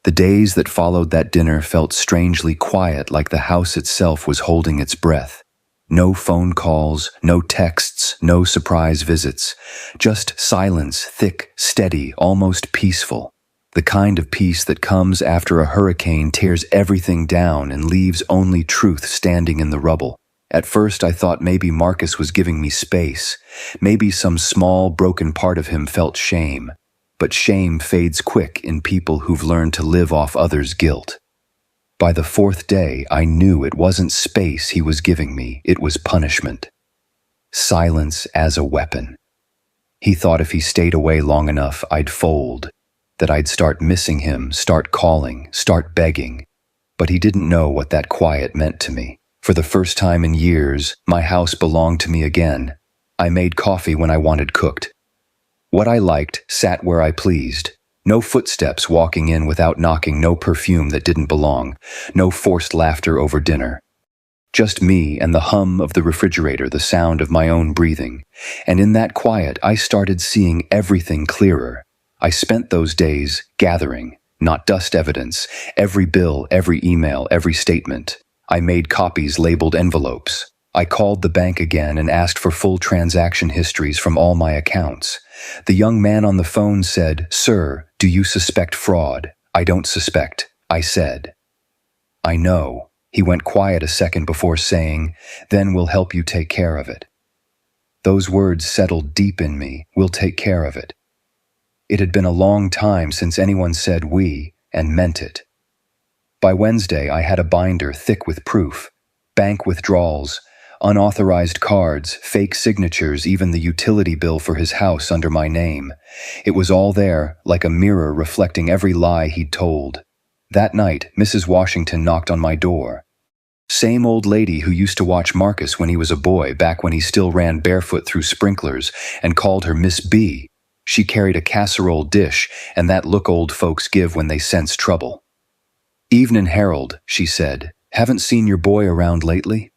The days that followed that dinner felt strangely quiet, like the house itself was holding its breath. No phone calls, no texts, no surprise visits. Just silence, thick, steady, almost peaceful. The kind of peace that comes after a hurricane tears everything down and leaves only truth standing in the rubble. At first I thought maybe Marcus was giving me space. Maybe some small, broken part of him felt shame. But shame fades quick in people who've learned to live off others' guilt. By the fourth day, I knew it wasn't space he was giving me, it was punishment. Silence as a weapon. He thought if he stayed away long enough, I'd fold, that I'd start missing him, start calling, start begging. But he didn't know what that quiet meant to me. For the first time in years, my house belonged to me again. I made coffee when I wanted cooked. What I liked sat where I pleased. No footsteps walking in without knocking, no perfume that didn't belong, no forced laughter over dinner. Just me and the hum of the refrigerator, the sound of my own breathing. And in that quiet, I started seeing everything clearer. I spent those days gathering, not dust evidence, every bill, every email, every statement. I made copies, labeled envelopes. I called the bank again and asked for full transaction histories from all my accounts. The young man on the phone said, "Sir, do you suspect fraud?" "I don't suspect," I said. "I know." He went quiet a second before saying, "Then we'll help you take care of it." Those words settled deep in me, "We'll take care of it." It had been a long time since anyone said we, and meant it. By Wednesday, I had a binder thick with proof. Bank withdrawals, unauthorized cards, fake signatures, even the utility bill for his house under my name. It was all there, like a mirror reflecting every lie he'd told. That night, Mrs. Washington knocked on my door. Same old lady who used to watch Marcus when he was a boy, back when he still ran barefoot through sprinklers, and called her Miss B. She carried a casserole dish, and that look old folks give when they sense trouble. "Evenin' Harold," she said. "Haven't seen your boy around lately?"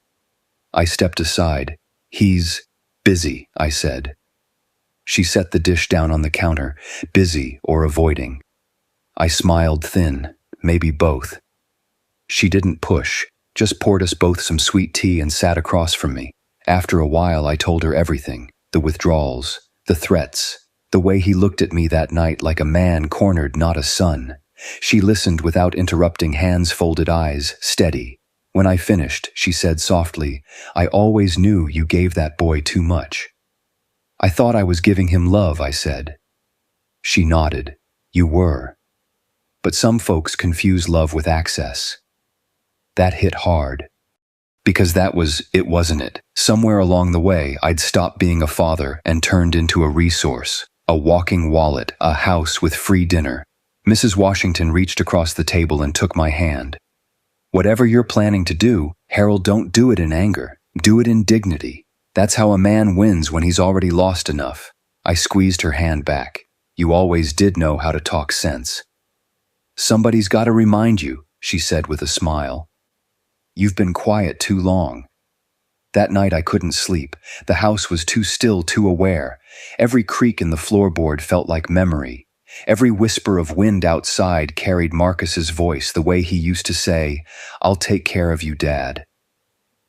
I stepped aside. "He's busy," I said. She set the dish down on the counter, busy or avoiding. I smiled thin, maybe both. She didn't push, just poured us both some sweet tea and sat across from me. After a while, I told her everything, the withdrawals, the threats, the way he looked at me that night like a man cornered, not a son. She listened without interrupting, hands folded, eyes steady. When I finished, she said softly, "I always knew you gave that boy too much." "I thought I was giving him love," I said. She nodded. "You were. But some folks confuse love with access." That hit hard. Because that was it, wasn't it? Somewhere along the way, I'd stopped being a father and turned into a resource, a walking wallet, a house with free dinner. Mrs. Washington reached across the table and took my hand. "Whatever you're planning to do, Harold, don't do it in anger. Do it in dignity. That's how a man wins when he's already lost enough." I squeezed her hand back. "You always did know how to talk sense." "Somebody's got to remind you," she said with a smile. "You've been quiet too long." That night I couldn't sleep. The house was too still, too aware. Every creak in the floorboard felt like memory. Every whisper of wind outside carried Marcus's voice, the way he used to say, "I'll take care of you, Dad."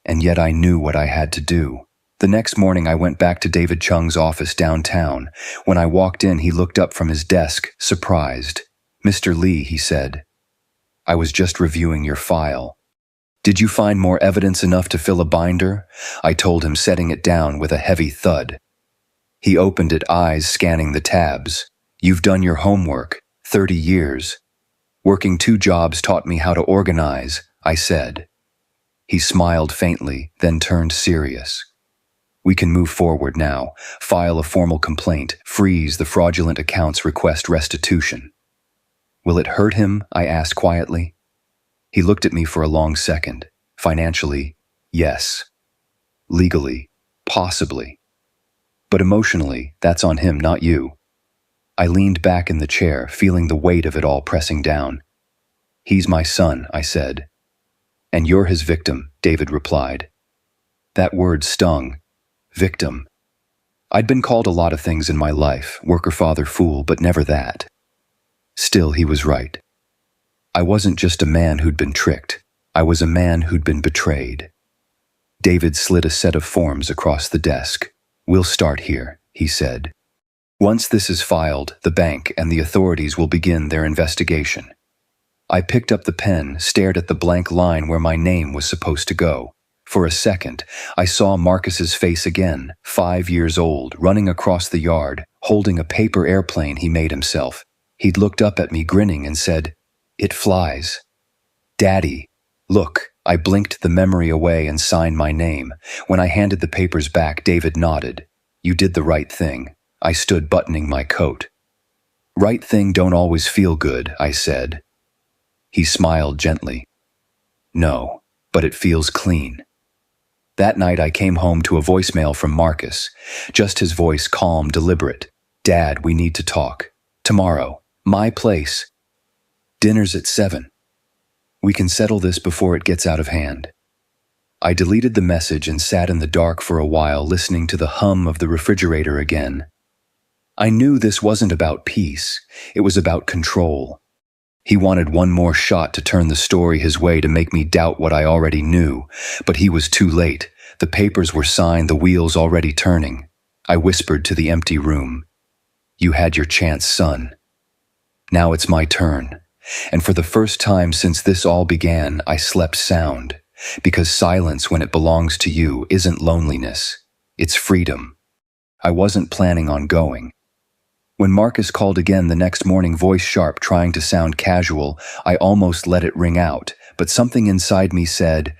And yet I knew what I had to do. The next morning I went back to David Chung's office downtown. When I walked in, he looked up from his desk, surprised. "Mr. Lee," he said, "I was just reviewing your file." "Did you find more evidence enough to fill a binder?" I told him, setting it down with a heavy thud. He opened it, eyes scanning the tabs. "You've done your homework. 30 years. Working 2 jobs taught me how to organize," I said. He smiled faintly, then turned serious. "We can move forward now. File a formal complaint. Freeze the fraudulent accounts. Request restitution." "Will it hurt him?" I asked quietly. He looked at me for a long second. "Financially, yes. Legally, possibly. But emotionally, that's on him, not you." I leaned back in the chair, feeling the weight of it all pressing down. "He's my son," I said. "And you're his victim," David replied. That word stung. Victim. I'd been called a lot of things in my life, worker, father, fool, but never that. Still, he was right. I wasn't just a man who'd been tricked. I was a man who'd been betrayed. David slid a set of forms across the desk. "We'll start here," he said. "Once this is filed, the bank and the authorities will begin their investigation." I picked up the pen, stared at the blank line where my name was supposed to go. For a second, I saw Marcus's face again, 5 years old, running across the yard, holding a paper airplane he made himself. He'd looked up at me grinning and said, "It flies." "Daddy, look." I blinked the memory away and signed my name. When I handed the papers back, David nodded. "You did the right thing." I stood buttoning my coat. "Right thing don't always feel good," I said. He smiled gently. "No, but it feels clean." That night I came home to a voicemail from Marcus. Just his voice, calm, deliberate. "Dad, we need to talk. Tomorrow. My place. Dinner's at 7. We can settle this before it gets out of hand." I deleted the message and sat in the dark for a while, listening to the hum of the refrigerator again. I knew this wasn't about peace. It was about control. He wanted one more shot to turn the story his way to make me doubt what I already knew, but he was too late. The papers were signed, the wheels already turning. I whispered to the empty room, "You had your chance, son. Now it's my turn." And for the first time since this all began, I slept sound, because silence when it belongs to you isn't loneliness, it's freedom. I wasn't planning on going. When Marcus called again the next morning, voice sharp, trying to sound casual, I almost let it ring out, but something inside me said,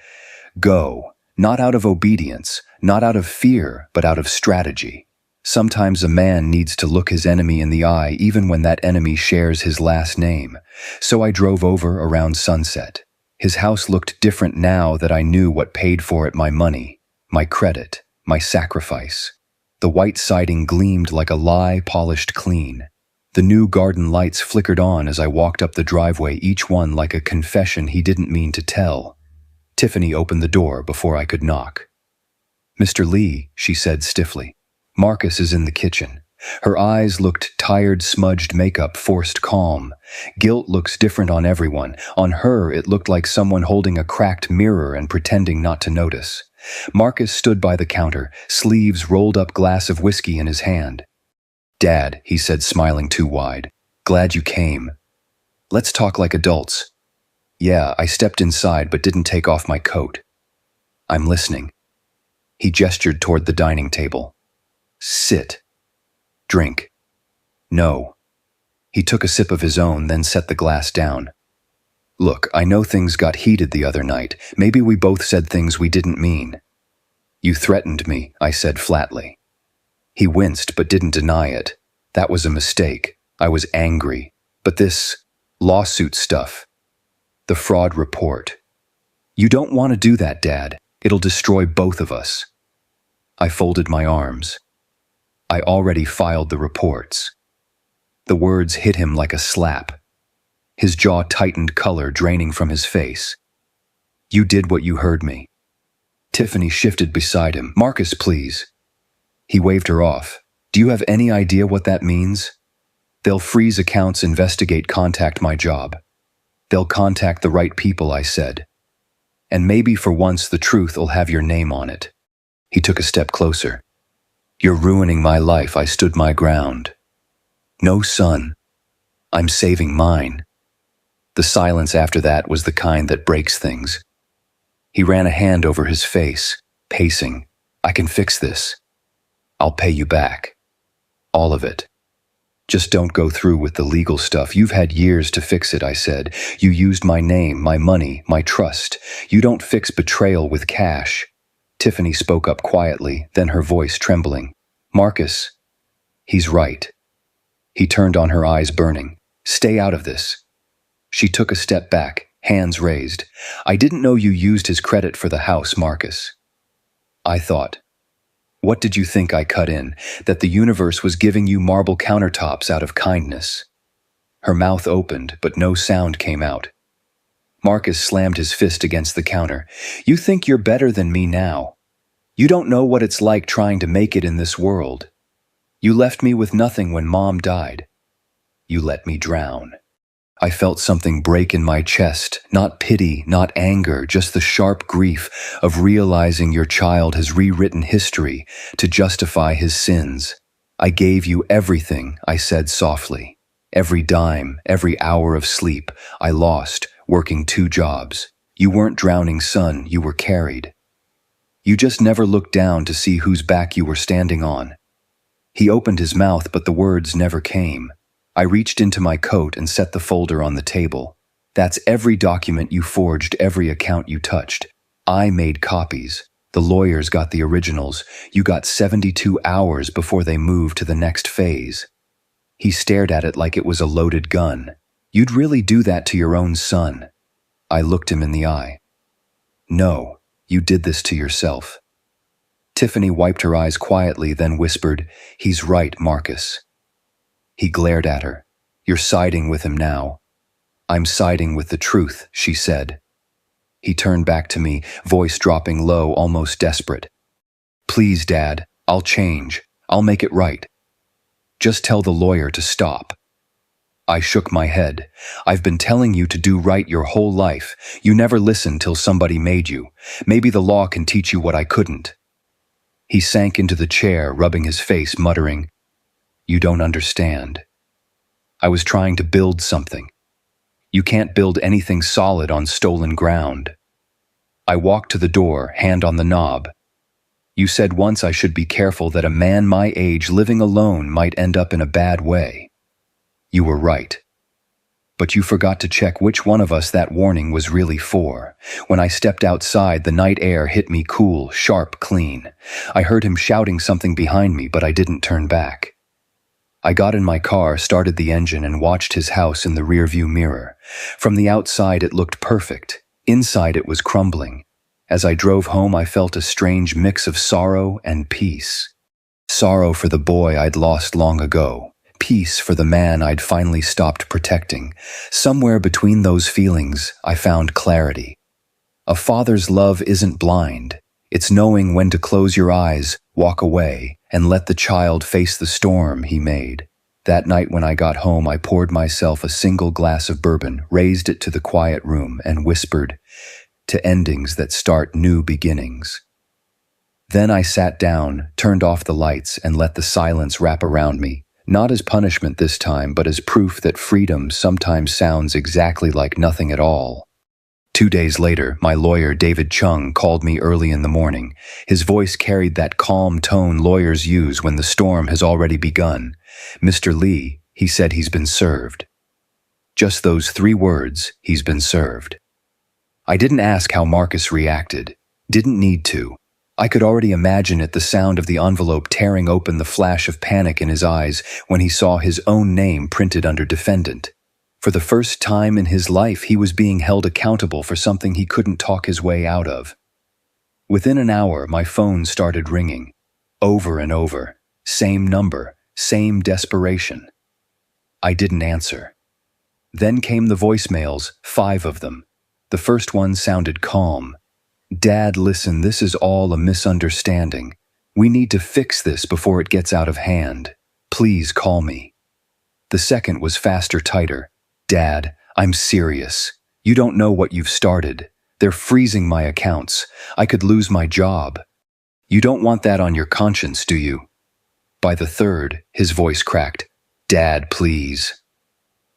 "Go." Not out of obedience, not out of fear, but out of strategy. Sometimes a man needs to look his enemy in the eye even when that enemy shares his last name. So I drove over around sunset. His house looked different now that I knew what paid for it: my money, my credit, my sacrifice. The white siding gleamed like a lie polished clean. The new garden lights flickered on as I walked up the driveway, each one like a confession he didn't mean to tell. Tiffany opened the door before I could knock. "Mr. Lee," she said stiffly. "Marcus is in the kitchen." Her eyes looked tired, smudged makeup, forced calm. Guilt looks different on everyone. On her, it looked like someone holding a cracked mirror and pretending not to notice. Marcus stood by the counter, sleeves rolled up, glass of whiskey in his hand. "Dad," he said, smiling too wide. "Glad you came. Let's talk like adults." "Yeah," I stepped inside but didn't take off my coat. "I'm listening." He gestured toward the dining table. "Sit. Drink." "No." He took a sip of his own, then set the glass down. "Look, I know things got heated the other night. Maybe we both said things we didn't mean." "You threatened me," I said flatly. He winced but didn't deny it. "That was a mistake. I was angry. But this lawsuit stuff, the fraud report. You don't want to do that, Dad. It'll destroy both of us." I folded my arms. "I already filed the reports." The words hit him like a slap. His jaw tightened, color draining from his face. "You did what you heard me." Tiffany shifted beside him. "Marcus, please." He waved her off. "Do you have any idea what that means? They'll freeze accounts, investigate, contact my job. They'll contact the right people," I said. "And maybe for once the truth will have your name on it." He took a step closer. "You're ruining my life." I stood my ground. "No, son. I'm saving mine." The silence after that was the kind that breaks things. He ran a hand over his face, pacing. "I can fix this. I'll pay you back. All of it. Just don't go through with the legal stuff. You've had years to fix it," I said. "You used my name, my money, my trust. You don't fix betrayal with cash." Tiffany spoke up quietly, then her voice trembling. "Marcus, he's right." He turned on her, eyes burning. "Stay out of this." She took a step back, hands raised. "I didn't know you used his credit for the house, Marcus." I thought, what did you think I cut in? That the universe was giving you marble countertops out of kindness? Her mouth opened, but no sound came out. Marcus slammed his fist against the counter. "You think you're better than me now. You don't know what it's like trying to make it in this world. You left me with nothing when Mom died. You let me drown. I felt something break in my chest, not pity, not anger, just the sharp grief of realizing your child has rewritten history to justify his sins. I gave you everything, I said softly. Every dime, every hour of sleep, I lost, working 2 jobs. You weren't drowning, son, you were carried. You just never looked down to see whose back you were standing on. He opened his mouth, but the words never came. I reached into my coat and set the folder on the table. That's every document you forged, every account you touched. I made copies. The lawyers got the originals. You got 72 hours before they moved to the next phase. He stared at it like it was a loaded gun. You'd really do that to your own son? I looked him in the eye. No, you did this to yourself. Tiffany wiped her eyes quietly, then whispered, "He's right, Marcus." He glared at her. "You're siding with him now." "I'm siding with the truth," she said. He turned back to me, voice dropping low, almost desperate. "Please, Dad, I'll change. I'll make it right. Just tell the lawyer to stop." I shook my head. "I've been telling you to do right your whole life. You never listened till somebody made you. Maybe the law can teach you what I couldn't." He sank into the chair, rubbing his face, muttering, "You don't understand. I was trying to build something. You can't build anything solid on stolen ground." I walked to the door, hand on the knob. "You said once I should be careful that a man my age living alone might end up in a bad way. You were right. But you forgot to check which one of us that warning was really for. When I stepped outside, the night air hit me cool, sharp, clean. I heard him shouting something behind me, but I didn't turn back. I got in my car, started the engine, and watched his house in the rearview mirror. From the outside, it looked perfect. Inside, it was crumbling. As I drove home, I felt a strange mix of sorrow and peace. Sorrow for the boy I'd lost long ago. Peace for the man I'd finally stopped protecting. Somewhere between those feelings, I found clarity. A father's love isn't blind. It's knowing when to close your eyes, walk away, and let the child face the storm he made. That night when I got home, I poured myself a single glass of bourbon, raised it to the quiet room, and whispered, "To endings that start new beginnings." Then I sat down, turned off the lights, and let the silence wrap around me. Not as punishment this time, but as proof that freedom sometimes sounds exactly like nothing at all. 2 days later, my lawyer David Chung called me early in the morning. His voice carried that calm tone lawyers use when the storm has already begun. "Mr. Lee," he said, "he's been served." Just those 3 words, "he's been served." I didn't ask how Marcus reacted. Didn't need to. I could already imagine it, the sound of the envelope tearing open, the flash of panic in his eyes when he saw his own name printed under defendant. For the first time in his life, he was being held accountable for something he couldn't talk his way out of. Within an hour, my phone started ringing. Over and over. Same number, same desperation. I didn't answer. Then came the voicemails, 5 of them. The first one sounded calm. "Dad, listen, this is all a misunderstanding. We need to fix this before it gets out of hand. Please call me." The second was faster, tighter. "Dad, I'm serious. You don't know what you've started. They're freezing my accounts. I could lose my job. You don't want that on your conscience, do you?" By the third, his voice cracked. "Dad, please.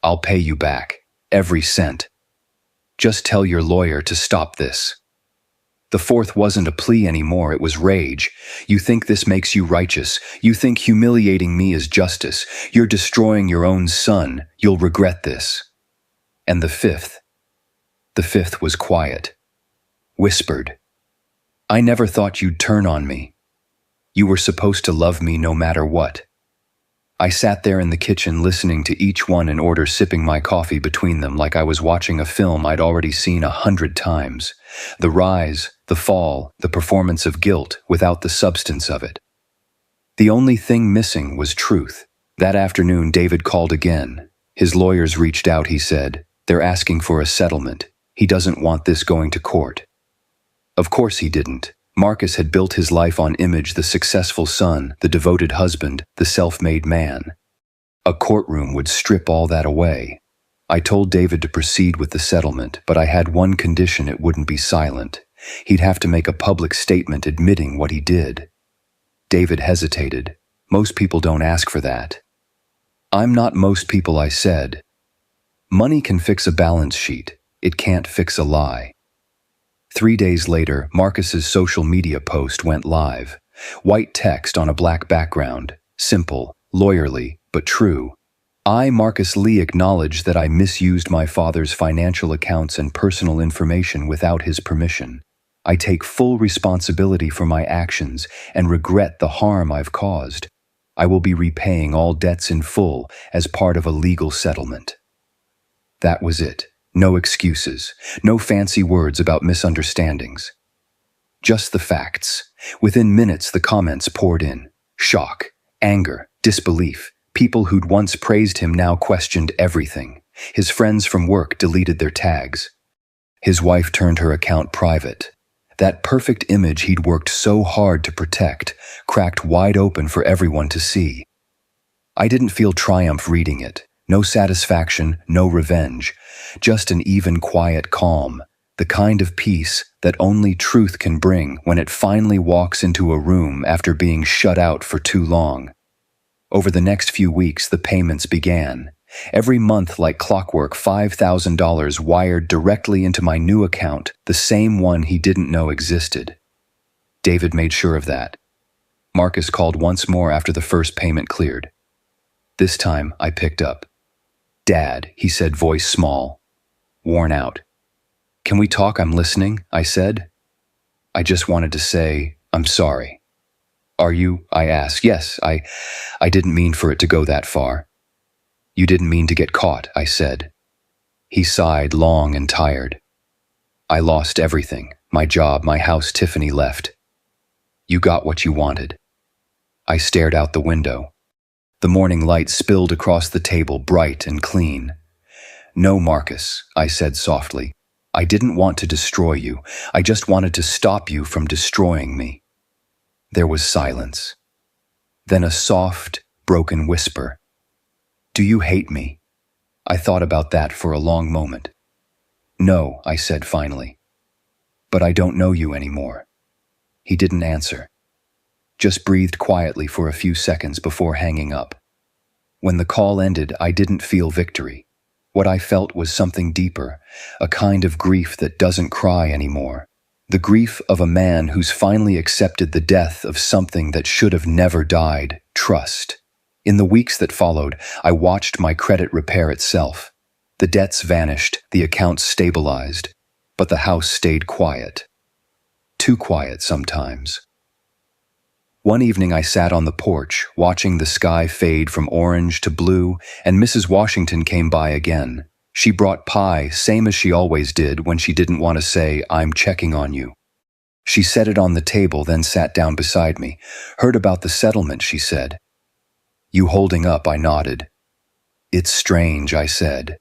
I'll pay you back. Every cent. Just tell your lawyer to stop this." The fourth wasn't a plea anymore, it was rage. "You think this makes you righteous. You think humiliating me is justice. You're destroying your own son. You'll regret this." And the fifth was quiet. Whispered, "I never thought you'd turn on me. You were supposed to love me no matter what." I sat there in the kitchen listening to each one in order, sipping my coffee between them like I was watching a film I'd already seen 100 times. The rise, the fall, the performance of guilt without the substance of it. The only thing missing was truth. That afternoon, David called again. His lawyers reached out, he said. They're asking for a settlement. He doesn't want this going to court. Of course he didn't. Marcus had built his life on image: the successful son, the devoted husband, the self-made man. A courtroom would strip all that away. I told David to proceed with the settlement, but I had one condition: it wouldn't be silent. He'd have to make a public statement admitting what he did. David hesitated. Most people don't ask for that. I'm not most people, I said. Money can fix a balance sheet. It can't fix a lie. 3 days later, Marcus's social media post went live. White text on a black background. Simple, lawyerly, but true. I, Marcus Lee, acknowledge that I misused my father's financial accounts and personal information without his permission. I take full responsibility for my actions and regret the harm I've caused. I will be repaying all debts in full as part of a legal settlement. That was it. No excuses, no fancy words about misunderstandings. Just the facts. Within minutes, the comments poured in. Shock, anger, disbelief. People who'd once praised him now questioned everything. His friends from work deleted their tags. His wife turned her account private. That perfect image he'd worked so hard to protect, cracked wide open for everyone to see. I didn't feel triumph reading it. No satisfaction, no revenge. Just an even, quiet calm. The kind of peace that only truth can bring when it finally walks into a room after being shut out for too long. Over the next few weeks, the payments began. Every month, like clockwork, $5,000 wired directly into my new account, the same one he didn't know existed. David made sure of that. Marcus called once more after the first payment cleared. This time, I picked up. "Dad," he said, voice small, worn out. "Can we talk? I'm listening," I said. "I just wanted to say, I'm sorry." "Are you?" I asked. "Yes, I didn't mean for it to go that far." "You didn't mean to get caught," I said. He sighed, long and tired. "I lost everything. My job, my house. Tiffany left. You got what you wanted." I stared out the window. The morning light spilled across the table, bright and clean. "No, Marcus," I said softly. "I didn't want to destroy you. I just wanted to stop you from destroying me." There was silence. Then a soft, broken whisper. "Do you hate me?" I thought about that for a long moment. "No," I said finally. "But I don't know you anymore." He didn't answer. Just breathed quietly for a few seconds before hanging up. When the call ended, I didn't feel victory. What I felt was something deeper, a kind of grief that doesn't cry anymore. The grief of a man who's finally accepted the death of something that should have never died: trust. In the weeks that followed, I watched my credit repair itself. The debts vanished, the accounts stabilized, but the house stayed quiet. Too quiet sometimes. One evening I sat on the porch, watching the sky fade from orange to blue, and Mrs. Washington came by again. She brought pie, same as she always did when she didn't want to say, "I'm checking on you." She set it on the table, then sat down beside me. "Heard about the settlement," she said. "You holding up?" I nodded. "It's strange," I said.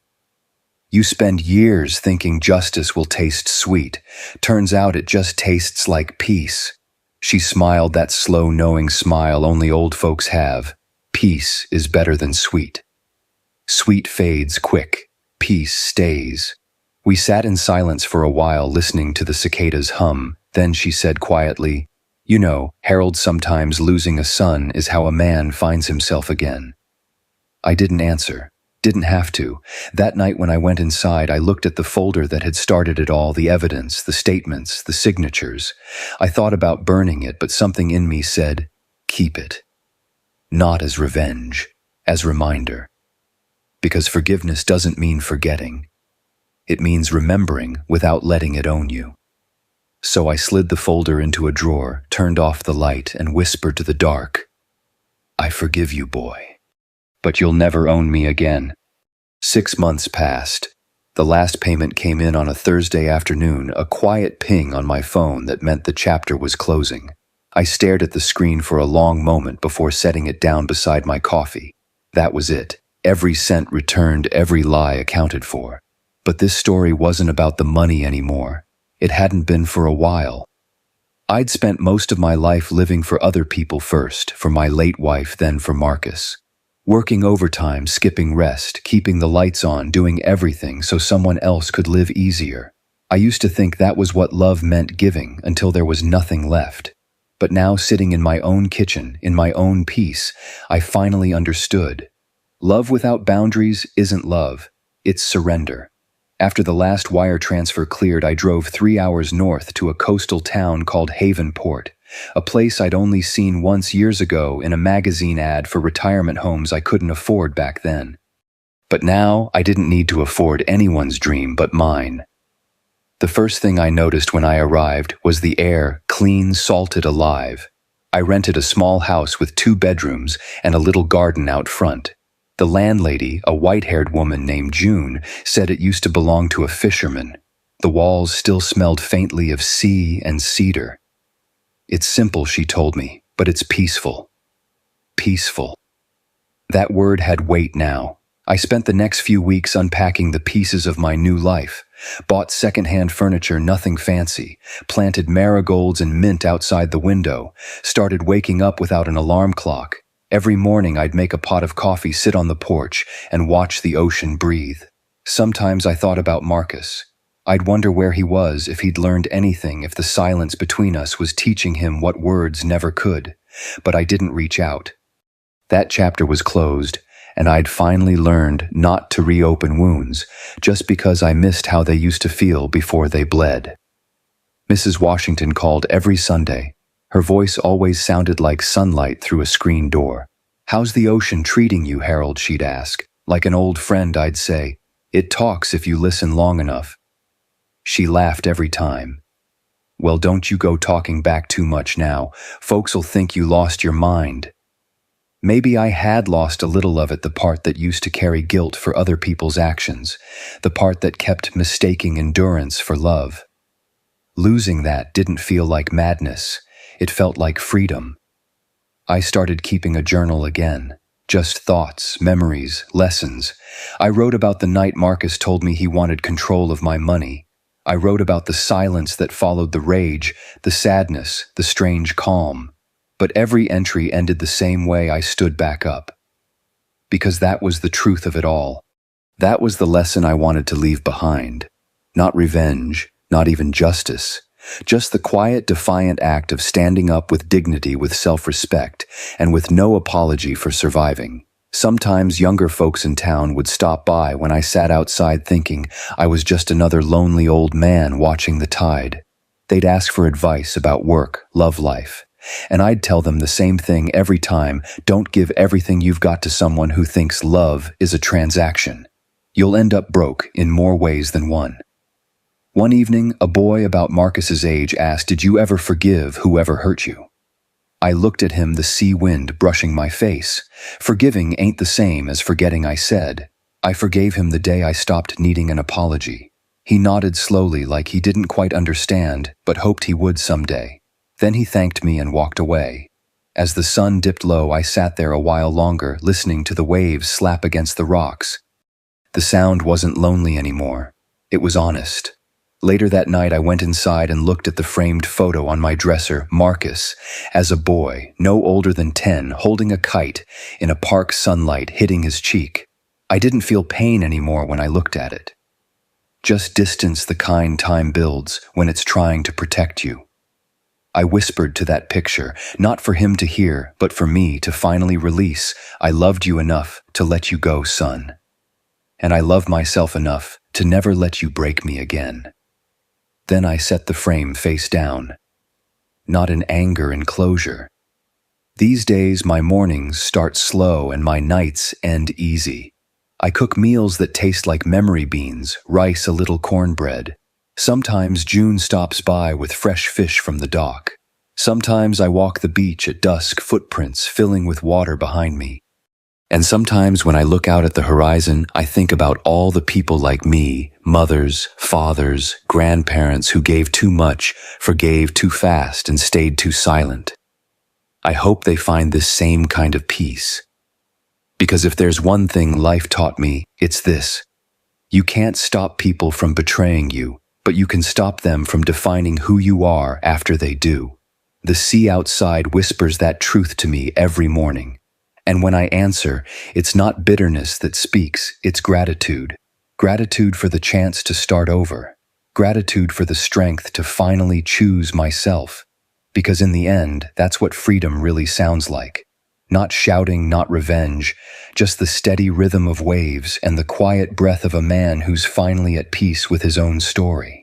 "You spend years thinking justice will taste sweet. Turns out it just tastes like peace." She smiled, that slow, knowing smile only old folks have. Peace is better than sweet. Sweet fades quick. Peace stays. We sat in silence for a while, listening to the cicadas hum. Then she said quietly, "You know, Harold, sometimes losing a son is how a man finds himself again." I didn't answer. Didn't have to. That night when I went inside, I looked at the folder that had started it all, the evidence, the statements, the signatures. I thought about burning it, but something in me said, keep it. Not as revenge, as reminder. Because forgiveness doesn't mean forgetting. It means remembering without letting it own you. So I slid the folder into a drawer, turned off the light, and whispered to the dark, "I forgive you, boy. But you'll never own me again." 6 months passed. The last payment came in on a Thursday afternoon, a quiet ping on my phone that meant the chapter was closing. I stared at the screen for a long moment before setting it down beside my coffee. That was it. Every cent returned, every lie accounted for. But this story wasn't about the money anymore. It hadn't been for a while. I'd spent most of my life living for other people first, for my late wife, then for Marcus. Working overtime, skipping rest, keeping the lights on, doing everything so someone else could live easier. I used to think that was what love meant, giving until there was nothing left. But now, sitting in my own kitchen, in my own peace, I finally understood. Love without boundaries isn't love, it's surrender. After the last wire transfer cleared, I drove 3 hours north to a coastal town called Havenport, a place I'd only seen once years ago in a magazine ad for retirement homes I couldn't afford back then. But now, I didn't need to afford anyone's dream but mine. The first thing I noticed when I arrived was the air, clean, salted, alive. I rented a small house with 2 bedrooms and a little garden out front. The landlady, a white-haired woman named June, said it used to belong to a fisherman. The walls still smelled faintly of sea and cedar. It's simple, she told me, but it's peaceful. Peaceful. That word had weight now. I spent the next few weeks unpacking the pieces of my new life, bought second-hand furniture, nothing fancy, planted marigolds and mint outside the window, started waking up without an alarm clock. Every morning I'd make a pot of coffee, sit on the porch, and watch the ocean breathe. Sometimes I thought about Marcus. I'd wonder where he was, if he'd learned anything, if the silence between us was teaching him what words never could. But I didn't reach out. That chapter was closed, and I'd finally learned not to reopen wounds, just because I missed how they used to feel before they bled. Mrs. Washington called every Sunday. Her voice always sounded like sunlight through a screen door. "How's the ocean treating you, Harold?" she'd ask. Like an old friend, I'd say, "It talks if you listen long enough." She laughed every time. "Well, don't you go talking back too much now. Folks'll think you lost your mind." Maybe I had lost a little of it, the part that used to carry guilt for other people's actions, the part that kept mistaking endurance for love. Losing that didn't feel like madness. It felt like freedom. I started keeping a journal again. Just thoughts, memories, lessons. I wrote about the night Marcus told me he wanted control of my money. I wrote about the silence that followed the rage, the sadness, the strange calm. But every entry ended the same way: I stood back up. Because that was the truth of it all. That was the lesson I wanted to leave behind. Not revenge, not even justice. Just the quiet, defiant act of standing up with dignity, with self-respect, and with no apology for surviving. Sometimes younger folks in town would stop by when I sat outside thinking I was just another lonely old man watching the tide. They'd ask for advice about work, love life, and I'd tell them the same thing every time: don't give everything you've got to someone who thinks love is a transaction. You'll end up broke in more ways than one. One evening, a boy about Marcus's age asked, "Did you ever forgive whoever hurt you?" I looked at him, the sea wind brushing my face. Forgiving ain't the same as forgetting, I said. I forgave him the day I stopped needing an apology. He nodded slowly, like he didn't quite understand, but hoped he would someday. Then he thanked me and walked away. As the sun dipped low, I sat there a while longer, listening to the waves slap against the rocks. The sound wasn't lonely anymore. It was honest. Later that night, I went inside and looked at the framed photo on my dresser: Marcus, as a boy, no older than 10, holding a kite in a park, sunlight hitting his cheek. I didn't feel pain anymore when I looked at it. Just distance, the kind time builds when it's trying to protect you. I whispered to that picture, not for him to hear, but for me to finally release: "I loved you enough to let you go, son. And I love myself enough to never let you break me again." Then I set the frame face down. Not in anger and closure. These days, my mornings start slow and my nights end easy. I cook meals that taste like memory beans, rice, a little cornbread. Sometimes June stops by with fresh fish from the dock. Sometimes I walk the beach at dusk, footprints filling with water behind me. And sometimes when I look out at the horizon, I think about all the people like me, mothers, fathers, grandparents who gave too much, forgave too fast, and stayed too silent. I hope they find this same kind of peace. Because if there's one thing life taught me, it's this: you can't stop people from betraying you, but you can stop them from defining who you are after they do. The sea outside whispers that truth to me every morning. And when I answer, it's not bitterness that speaks, it's gratitude. Gratitude for the chance to start over. Gratitude for the strength to finally choose myself. Because in the end, that's what freedom really sounds like. Not shouting, not revenge, just the steady rhythm of waves and the quiet breath of a man who's finally at peace with his own story.